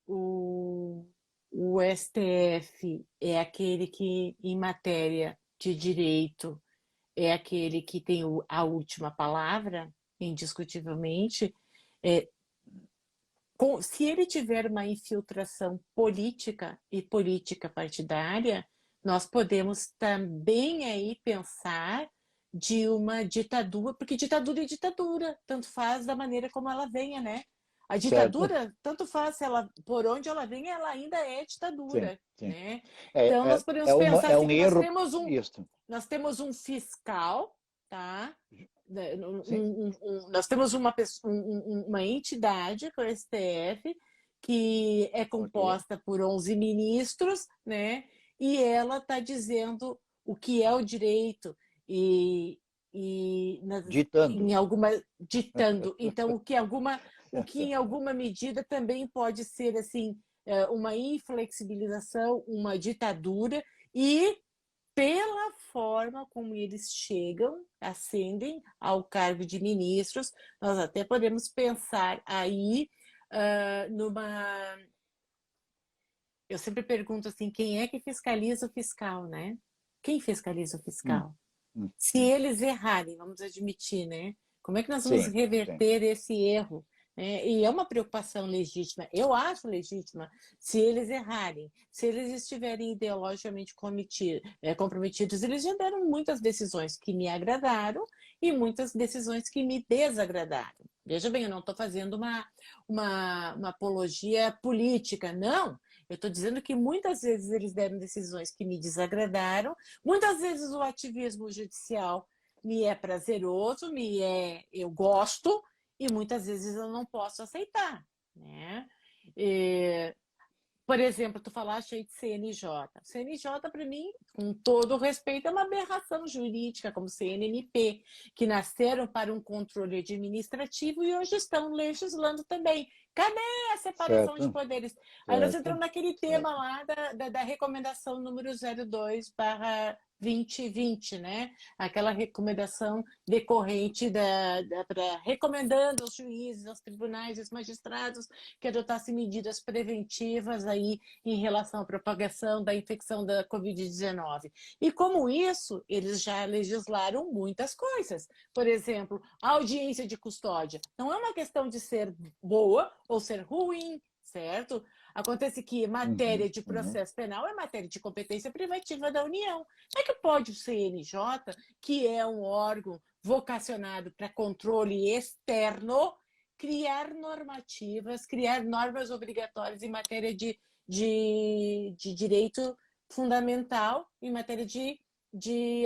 o, o STF é aquele que, em matéria de direito, é aquele que tem a última palavra, indiscutivelmente, é, se ele tiver uma infiltração política e política partidária, nós podemos também aí pensar de uma ditadura, porque ditadura é ditadura, tanto faz da maneira como ela venha, né? A Certo? ditadura, tanto faz se ela, por onde ela venha, ela ainda é Sim, ditadura, sim. né? É, Então nós é, podemos é, uma, pensar é assim um que erro isso. nós temos um fiscal, tá? Né, Sim, nós temos uma entidade, que é o STF, que é ok. composta por 11 ministros, né? E ela está dizendo o que é o direito e, Ditando. em alguma ditando. Então, o que em alguma medida também pode ser assim uma inflexibilização, uma ditadura e pela forma como eles chegam, ascendem ao cargo de ministros, nós até podemos pensar aí numa. Eu sempre pergunto assim: quem é que fiscaliza o fiscal, né? Quem fiscaliza o Hum, fiscal? hum, Se hum. eles errarem, vamos admitir, né? Como é que nós vamos Sim, sim. reverter esse erro? Né? E é uma preocupação legítima, eu acho legítima, se eles errarem, se eles estiverem ideologicamente comprometidos, eles já deram muitas decisões que me agradaram e muitas decisões que me desagradaram. Veja bem, eu não estou fazendo uma apologia política, não. Eu estou dizendo que muitas vezes eles deram decisões que me desagradaram. Muitas vezes o ativismo judicial me é prazeroso, eu gosto, e muitas vezes eu não posso aceitar, né? E, por exemplo, tu falaste aí de CNJ. CNJ, para mim, com todo o respeito, é uma aberração jurídica, como CNMP, que nasceram para um controle administrativo e hoje estão legislando também. Cadê a separação de Certo, poderes? Aí nós entramos certo, naquele tema certo. lá da recomendação número 02/2020, né? Aquela recomendação decorrente recomendando aos juízes, aos tribunais, aos magistrados que adotassem medidas preventivas aí em relação à propagação da infecção da Covid-19. E como isso, eles já legislaram muitas coisas. Por exemplo, a audiência de custódia. Não é uma questão de ser boa ou ser ruim, certo? Acontece que matéria de processo penal é matéria de competência privativa da União. Como é que pode o CNJ, que é um órgão vocacionado para controle externo, criar normativas, criar normas obrigatórias em matéria de direito fundamental, em matéria de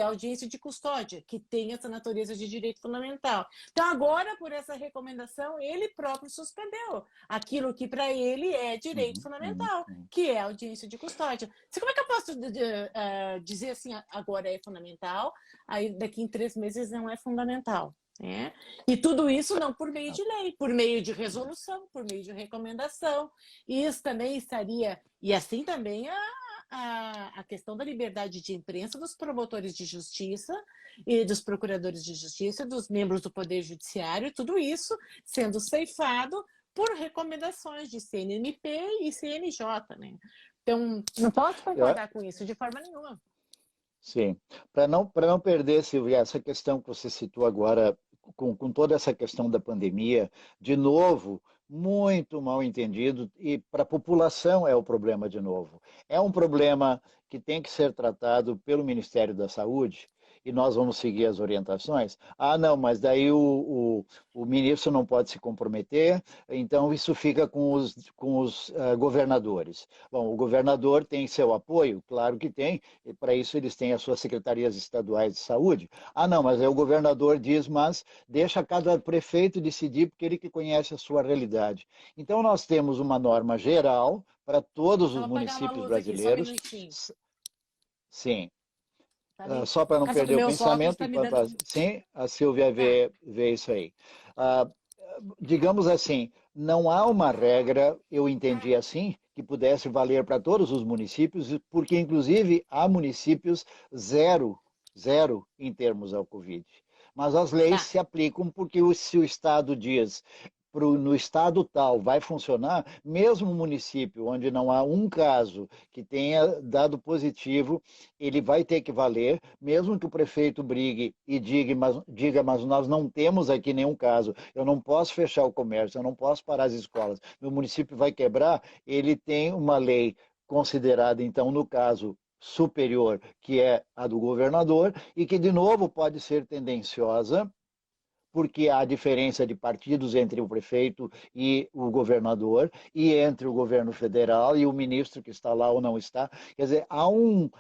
audiência de custódia, que tem essa natureza de direito fundamental. Então, agora, por essa recomendação, ele próprio suspendeu aquilo que para ele é direito fundamental, que é a audiência de custódia. Como é que eu posso dizer assim, agora é fundamental, aí daqui em 3 meses não é fundamental? Né? E tudo isso não por meio de lei, por meio de resolução, por meio de recomendação. E isso também estaria, e assim também a questão da liberdade de imprensa dos promotores de justiça e dos procuradores de justiça, dos membros do Poder Judiciário, tudo isso sendo ceifado por recomendações de CNMP e CNJ. Né? Então, não posso concordar com isso de forma nenhuma. Sim. Para não perder, Silvia, essa questão que você citou agora, com toda essa questão da pandemia, de novo, muito mal entendido, e para a população é o problema de novo. É um problema que tem que ser tratado pelo Ministério da Saúde, e nós vamos seguir as orientações. Ah, não, mas daí o ministro não pode se comprometer, então isso fica com os governadores. Bom, o governador tem seu apoio? Claro que tem, e para isso eles têm as suas secretarias estaduais de saúde. Ah, não, mas aí o governador diz, mas deixa cada prefeito decidir, porque ele que conhece a sua realidade. Então nós temos uma norma geral para todos os municípios brasileiros. Aqui, só um sim. Só para não perder o pensamento, sim, a Silvia vê isso aí. Digamos assim, não há uma regra, eu entendi assim, que pudesse valer para todos os municípios, porque inclusive há municípios zero em termos ao Covid. Mas as leis se aplicam porque se o Estado diz no estado tal vai funcionar, mesmo um município onde não há um caso que tenha dado positivo, ele vai ter que valer, mesmo que o prefeito brigue e diga, mas nós não temos aqui nenhum caso, eu não posso fechar o comércio, eu não posso parar as escolas, meu município vai quebrar, ele tem uma lei considerada, então, no caso superior, que é a do governador, e que, de novo, pode ser tendenciosa, porque há diferença de partidos entre o prefeito e o governador, e entre o governo federal e o ministro que está lá ou não está. Quer dizer, há um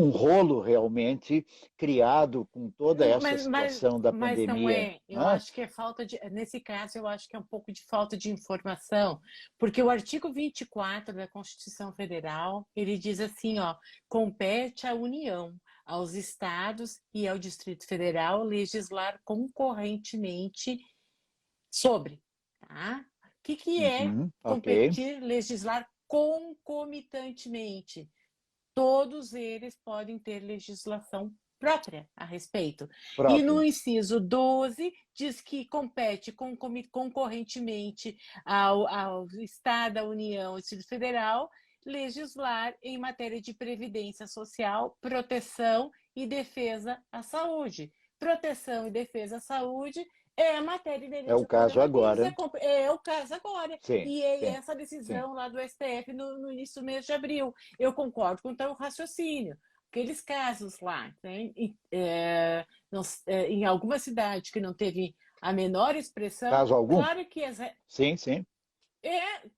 rolo realmente criado com toda essa situação da pandemia. Mas não é, eu acho que é falta de, nesse caso, eu acho que é um pouco de falta de informação, porque o artigo 24 da Constituição Federal, ele diz assim, ó, compete à União, aos estados e ao Distrito Federal legislar concorrentemente sobre. Tá? O que é competir, legislar concomitantemente? Todos eles podem ter legislação própria a respeito. E no inciso 12, diz que compete concorrentemente ao Estado, à União e ao Distrito Federal legislar em matéria de previdência social, proteção e defesa à saúde. Proteção e defesa à saúde é a matéria dele. É o caso agora. É o caso agora. Sim, e essa decisão lá do STF no início do mês de abril. Eu concordo com o teu raciocínio. Aqueles casos lá, né, em alguma cidade que não teve a menor expressão. Caso algum? Claro que sim.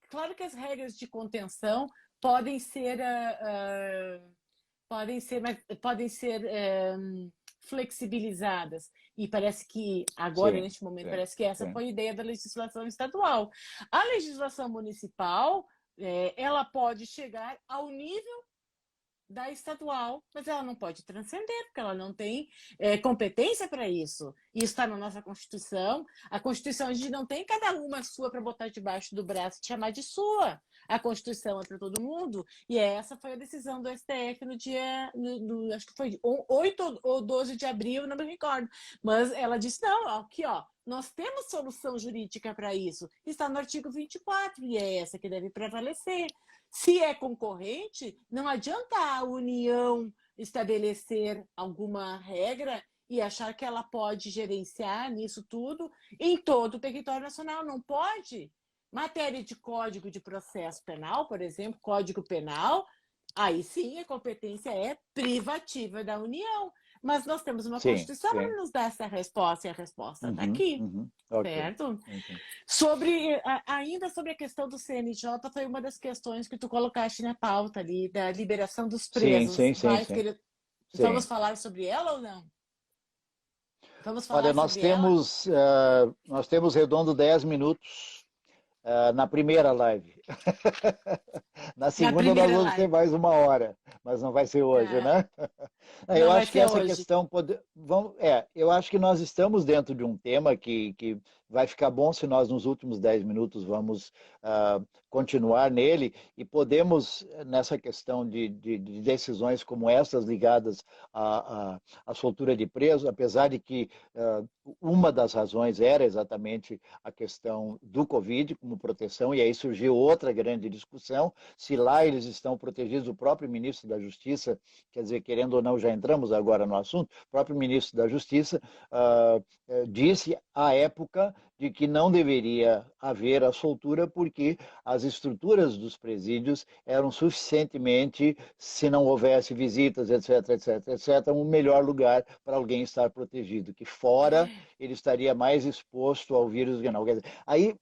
Claro que as regras de contenção podem ser flexibilizadas. E parece que agora, neste momento, parece que essa foi a ideia da legislação estadual. A legislação municipal, ela pode chegar ao nível da estadual, mas ela não pode transcender, porque ela não tem competência para isso. Isso está na nossa Constituição. A Constituição, a gente não tem cada uma sua para botar debaixo do braço e chamar de sua. A Constituição é para todo mundo, e essa foi a decisão do STF no dia, acho que foi 8 ou 12 de abril, não me recordo. Mas ela disse, não, aqui, ó, nós temos solução jurídica para isso. Está no artigo 24, e é essa que deve prevalecer. Se é concorrente, não adianta a União estabelecer alguma regra e achar que ela pode gerenciar nisso tudo em todo o território nacional. Não pode. Matéria de Código de Processo Penal, por exemplo, Código Penal, aí sim a competência é privativa da União. Mas nós temos uma Sim, Constituição para sim. nos dar essa resposta, e a resposta está aqui, Ok. certo? Ok. Ainda sobre a questão do CNJ, foi uma das questões que tu colocaste na pauta ali, da liberação dos Sim, presos. sim, sim, sim. Vamos Sim. falar sobre ela ou não? Vamos Olha, falar sobre ela? nós temos redondo 10 minutos na primeira live. Na Na segunda nós primeira vamos ter live. mais uma hora, mas não vai ser hoje, Ah, né? Eu não vai acho que ser essa hoje. questão eu acho que nós estamos dentro de um tema que vai ficar bom se nós nos últimos 10 minutos vamos continuar nele e podemos, nessa questão de decisões como essas ligadas à soltura de preso, apesar de que uma das razões era exatamente a questão do Covid como proteção, e aí surgiu outra grande discussão, se lá eles estão protegidos, o próprio ministro da Justiça, quer dizer, querendo ou não, já entramos agora no assunto, o próprio ministro da Justiça disse à época de que não deveria haver a soltura porque as estruturas dos presídios eram suficientemente, se não houvesse visitas, etc, etc, etc, um melhor lugar para alguém estar protegido, que fora ele estaria mais exposto ao vírus renal. Quer dizer,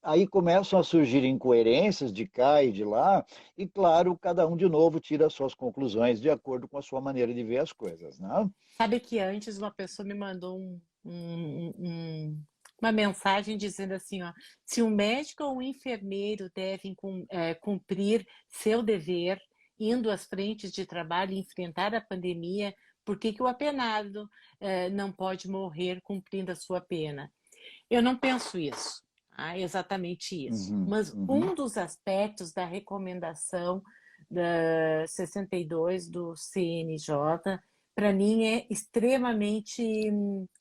aí começam a surgir incoerências de cá e de lá, e claro, cada um de novo tira as suas conclusões de acordo com a sua maneira de ver as coisas, né? Sabe que antes uma pessoa me mandou uma mensagem dizendo assim, ó, se um médico ou um enfermeiro devem cumprir seu dever, indo às frentes de trabalho e enfrentar a pandemia, por que que o apenado não pode morrer cumprindo a sua pena? Eu não penso isso, tá? Exatamente isso. Uhum, Mas uhum. um dos aspectos da recomendação da 62 do CNJ, para mim, é extremamente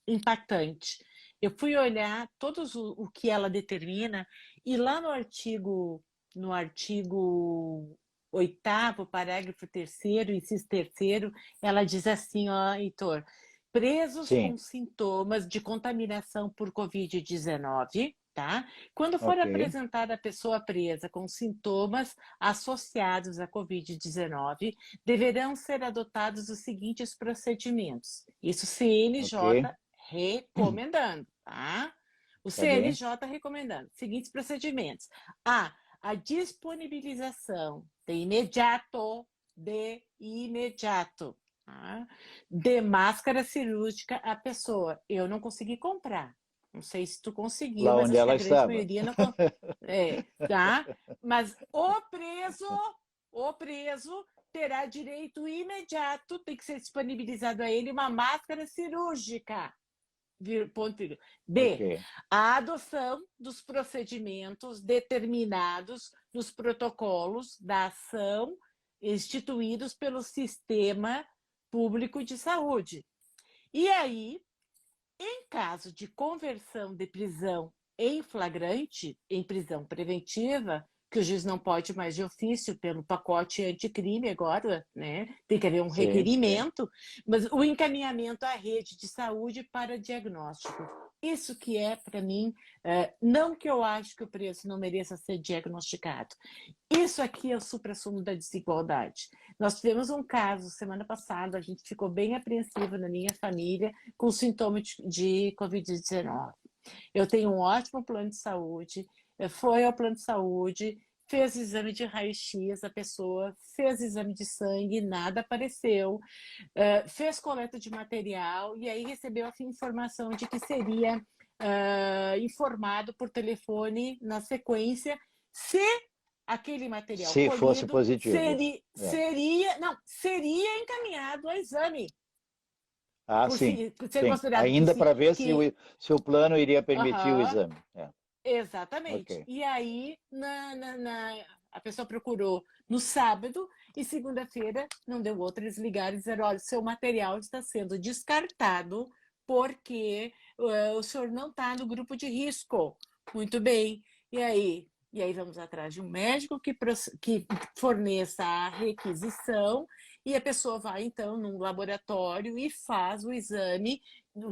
impactante. Eu fui olhar todos o que ela determina e lá no artigo 8º, parágrafo 3º, inciso 3º, ela diz assim, ó, Heitor, presos com Sim, sintomas de contaminação por Covid-19, tá? Quando for ok, apresentada a pessoa presa com sintomas associados à Covid-19, deverão ser adotados os seguintes procedimentos. Isso CNJ ok, recomendando, tá? O tá bem. CNJ recomendando. Seguintes procedimentos. A disponibilização de imediato, tá? De máscara cirúrgica à pessoa. Eu não consegui comprar. Não sei se tu conseguiu, Lá mas onde acho que a ela grande estava. maioria não. Tá? Mas o preso terá direito imediato, tem que ser disponibilizado a ele uma máscara cirúrgica. Ponto, vírgula. Ok, A adoção dos procedimentos determinados nos protocolos da ação instituídos pelo Sistema Público de Saúde. E aí, em caso de conversão de prisão em flagrante, em prisão preventiva, que o juiz não pode mais de ofício pelo pacote anticrime agora, né? Tem que haver um sim, sim. requerimento, mas o encaminhamento à rede de saúde para diagnóstico. Isso que é, para mim, não que eu acho que o preso não mereça ser diagnosticado. Isso aqui é o suprassumo da desigualdade. Nós tivemos um caso semana passada, a gente ficou bem apreensivo na minha família com sintoma de Covid-19. Eu tenho um ótimo plano de saúde, foi ao plano de saúde, fez exame de raio-x, a pessoa fez exame de sangue, nada apareceu, fez coleta de material e aí recebeu a informação de que seria informado por telefone na sequência se aquele material Se fosse colhido positivo. É. seria encaminhado ao exame, Ah, por sim, ser sim. considerado que Ainda sim, para ver que se o plano iria permitir o aham, exame. É. exatamente. Ok. E aí a pessoa procurou no sábado e segunda-feira não deu outra, eles ligaram e disseram, olha, seu material está sendo descartado porque o senhor não está no grupo de risco. Muito bem. E aí? E aí vamos atrás de um médico que forneça a requisição e a pessoa vai, então, num laboratório e faz o exame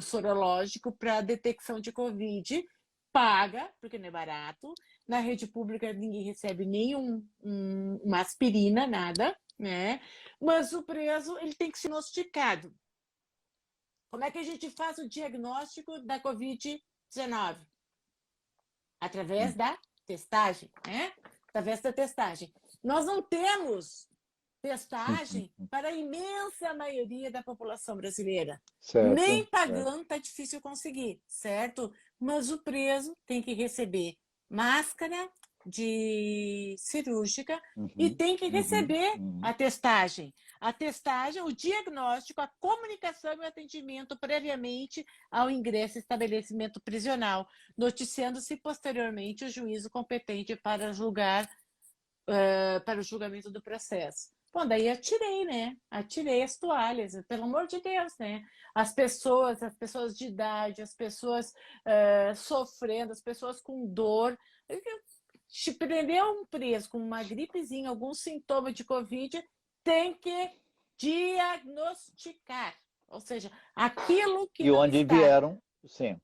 sorológico para detecção de Covid, paga, porque não é barato, Na rede pública ninguém recebe uma aspirina, nada, né? Mas o preso ele tem que ser diagnosticado. Como é que a gente faz o diagnóstico da Covid-19? Através da testagem, né? Através da testagem. Nós não temos testagem para a imensa maioria da população brasileira. Certo, Nem certo. pagando está difícil conseguir, certo? Mas o preso tem que receber máscara cirúrgica e tem que receber a testagem. A testagem, o diagnóstico, a comunicação e o atendimento previamente ao ingresso em estabelecimento prisional, noticiando-se posteriormente o juízo competente para julgar para o julgamento do processo. Bom, daí atirei, né? Atirei as toalhas, pelo amor de Deus, né? As pessoas de idade, as pessoas sofrendo, as pessoas com dor. Se prender um preso com uma gripezinha, algum sintoma de Covid, tem que diagnosticar. Ou seja, aquilo que E não onde está. vieram, sim.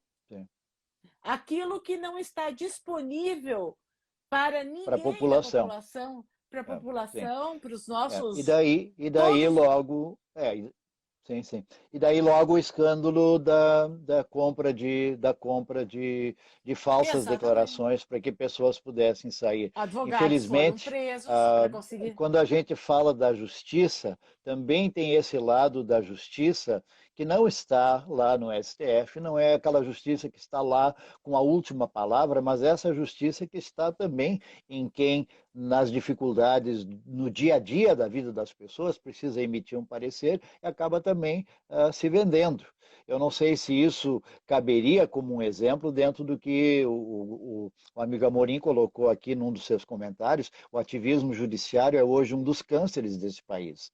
Aquilo que não está disponível para Para a ninguém da população. população, para a Sim. população, para os E nossos. daí logo. Sim, sim. E daí logo o escândalo da compra de falsas Exatamente. declarações para que pessoas pudessem sair. Advogados foram Infelizmente, presos para conseguir. quando a gente fala da justiça, também tem esse lado da justiça que não está lá no STF, não é aquela justiça que está lá com a última palavra, mas essa justiça que está também em quem, nas dificuldades no dia a dia da vida das pessoas, precisa emitir um parecer e acaba também se vendendo. Eu não sei se isso caberia como um exemplo dentro do que o amigo Amorim colocou aqui num dos seus comentários. O ativismo judiciário é hoje um dos cânceres desse país.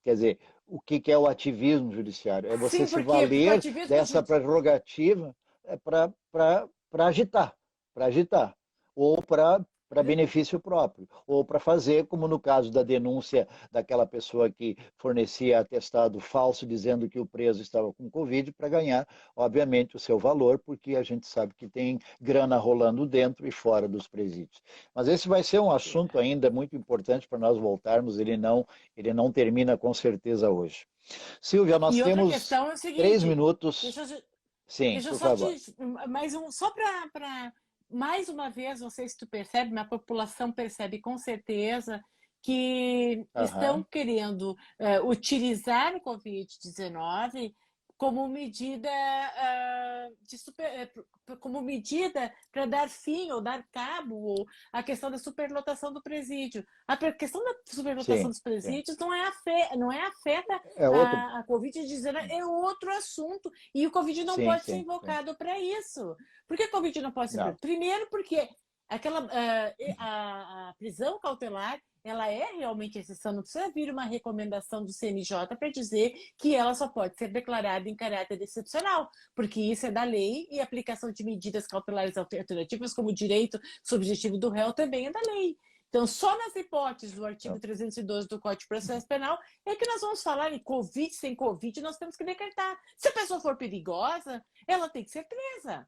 Quer dizer, o que é o ativismo judiciário? É você Sim, se porque o valer ativismo dessa prerrogativa para agitar, ou para benefício próprio, ou para fazer, como no caso da denúncia daquela pessoa que fornecia atestado falso dizendo que o preso estava com Covid, para ganhar, obviamente, o seu valor, porque a gente sabe que tem grana rolando dentro e fora dos presídios. Mas esse vai ser um assunto ainda muito importante para nós voltarmos, ele não termina com certeza hoje. Silvia, nós E outra temos questão é o 3 seguinte: minutos. deixa eu, Sim, deixa eu por só favor. te. Só para. Mais uma vez, não sei se tu percebe, mas a população percebe com certeza que estão Aham. querendo utilizar o Covid-19 como medida como medida para dar fim ou dar cabo à questão da superlotação do presídio. A questão da superlotação Sim, dos sim. presídios não é afeta É outro. a Covid-19, é outro assunto. E o Covid não Sim, pode ser sim, sim. invocado para isso. Por que a Covid não pode ser? Não. Primeiro, porque a prisão cautelar ela é realmente exceção, não precisa vir uma recomendação do CNJ para dizer que ela só pode ser declarada em caráter excepcional, porque isso é da lei e a aplicação de medidas cautelares alternativas, como o direito subjetivo do réu, também é da lei. Então, só nas hipóteses do artigo 312 do Código de Processo Penal é que nós vamos falar em Covid, sem Covid, nós temos que decretar. Se a pessoa for perigosa, ela tem que ser presa.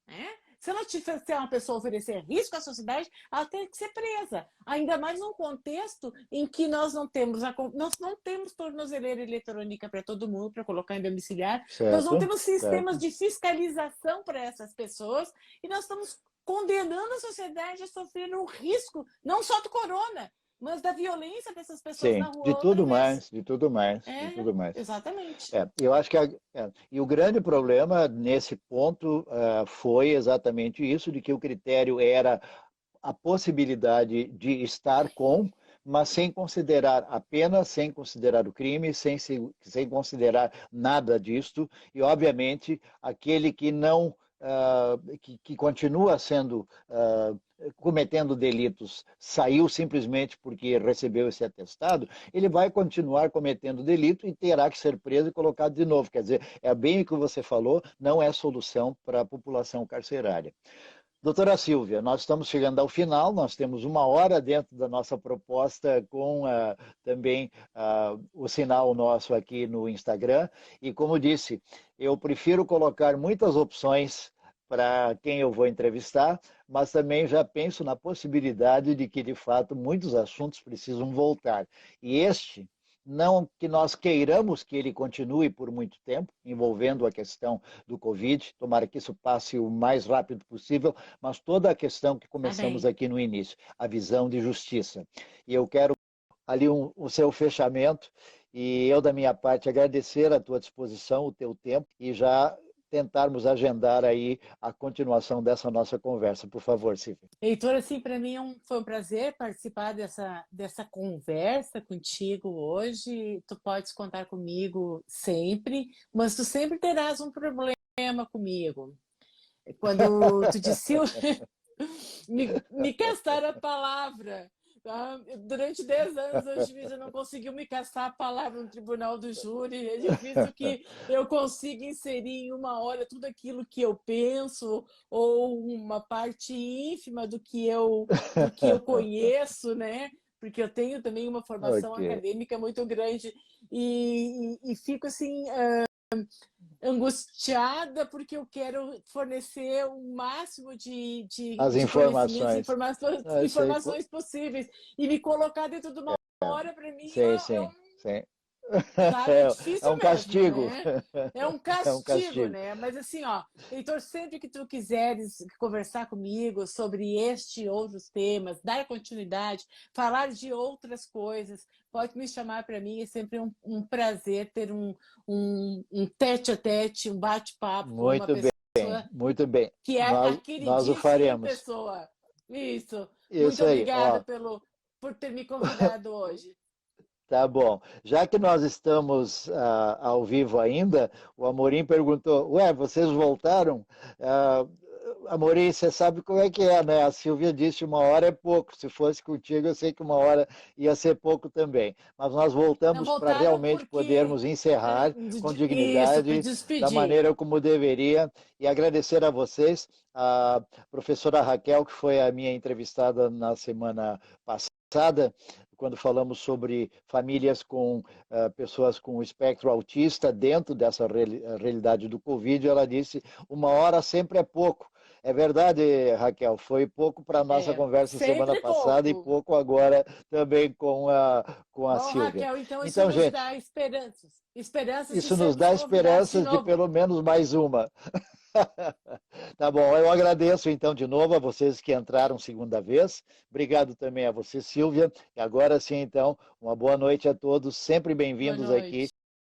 Né? Se ela ser uma pessoa oferecer risco à sociedade, ela tem que ser presa. Ainda mais num contexto em que nós não temos tornozeleira eletrônica para todo mundo, para colocar em domiciliar, nós não Certo, temos sistemas certo. de fiscalização para essas pessoas e nós estamos condenando a sociedade a sofrer o risco, não só do corona, mas da violência dessas pessoas na Sim, de rua outra tudo vez. mais, de tudo mais, de É, tudo mais. exatamente. Eu acho que e o grande problema nesse ponto foi exatamente isso, de que o critério era a possibilidade de estar com, mas sem considerar a pena, sem considerar o crime, sem considerar nada disto, e obviamente aquele que não que continua sendo cometendo delitos, saiu simplesmente porque recebeu esse atestado, ele vai continuar cometendo delito e terá que ser preso e colocado de novo. Quer dizer, é bem o que você falou, não é solução para a população carcerária. Doutora Silvia, nós estamos chegando ao final, nós temos 1 hora dentro da nossa proposta com também o sinal nosso aqui no Instagram, e como disse, eu prefiro colocar muitas opções para quem eu vou entrevistar, mas também já penso na possibilidade de que, de fato, muitos assuntos precisam voltar. E este, não que nós queiramos que ele continue por muito tempo, envolvendo a questão do Covid, tomara que isso passe o mais rápido possível, mas toda a questão que começamos Amém. aqui no início, a visão de justiça. E eu quero ali o seu fechamento, e eu, da minha parte, agradecer a tua disposição, o teu tempo, e já tentarmos agendar aí a continuação dessa nossa conversa. Por favor, Silvia. Heitor, assim, para mim foi um prazer participar dessa conversa contigo hoje. Tu podes contar comigo sempre, mas tu sempre terás um problema comigo. Quando tu disse me castaram a palavra. Tá? Durante 10 anos, o juiz não conseguiu me caçar a palavra no tribunal do júri. É difícil que eu consiga inserir em uma hora tudo aquilo que eu penso ou uma parte ínfima do que eu conheço, né? Porque eu tenho também uma formação Ok. acadêmica muito grande e fico assim angustiada porque eu quero fornecer o máximo As de conhecimentos, informações. Sei, informações possíveis e me colocar dentro de uma hora para mim sei, é sim, sim. sabe, é É difícil um mesmo, castigo. né? É um É um castigo, castigo. né? Mas assim, ó, Heitor, sempre que tu quiseres conversar comigo sobre este e outros temas, dar continuidade, falar de outras coisas, pode me chamar para mim. É sempre um prazer ter um tete-a-tete, um bate-papo com uma Muito bem, pessoa muito bem. que é a Nós o queridíssima em faremos. pessoa. Isso. Muito Isso aí, obrigada ó. por ter me convidado hoje. Tá bom. Já que nós estamos ao vivo ainda, o Amorim perguntou: Ué, vocês voltaram? Amorim, você sabe como é que é, né? A Silvia disse 1 hora é pouco. Se fosse contigo, eu sei que 1 hora ia ser pouco também. Mas nós Não voltamos para voltaram realmente porque podermos encerrar com isso, dignidade, da despedir. maneira como deveria, e agradecer a vocês, a professora Raquel, que foi a minha entrevistada na semana passada, quando falamos sobre famílias com pessoas com espectro autista dentro dessa realidade do Covid, ela disse 1 hora sempre é pouco. É verdade, Raquel, foi pouco para a nossa conversa semana Sempre passada e pouco. pouco agora também com a Bom, Silvia. Raquel, então isso Então, nos gente, dá esperanças. Esperanças de isso nos sermos dá convidados de esperanças de novo. pelo menos mais uma. Tá bom, eu agradeço então de novo a vocês que entraram segunda vez. Obrigado também a você, Silvia. E agora sim, então, uma boa noite a todos, sempre Boa bem-vindos aqui noite.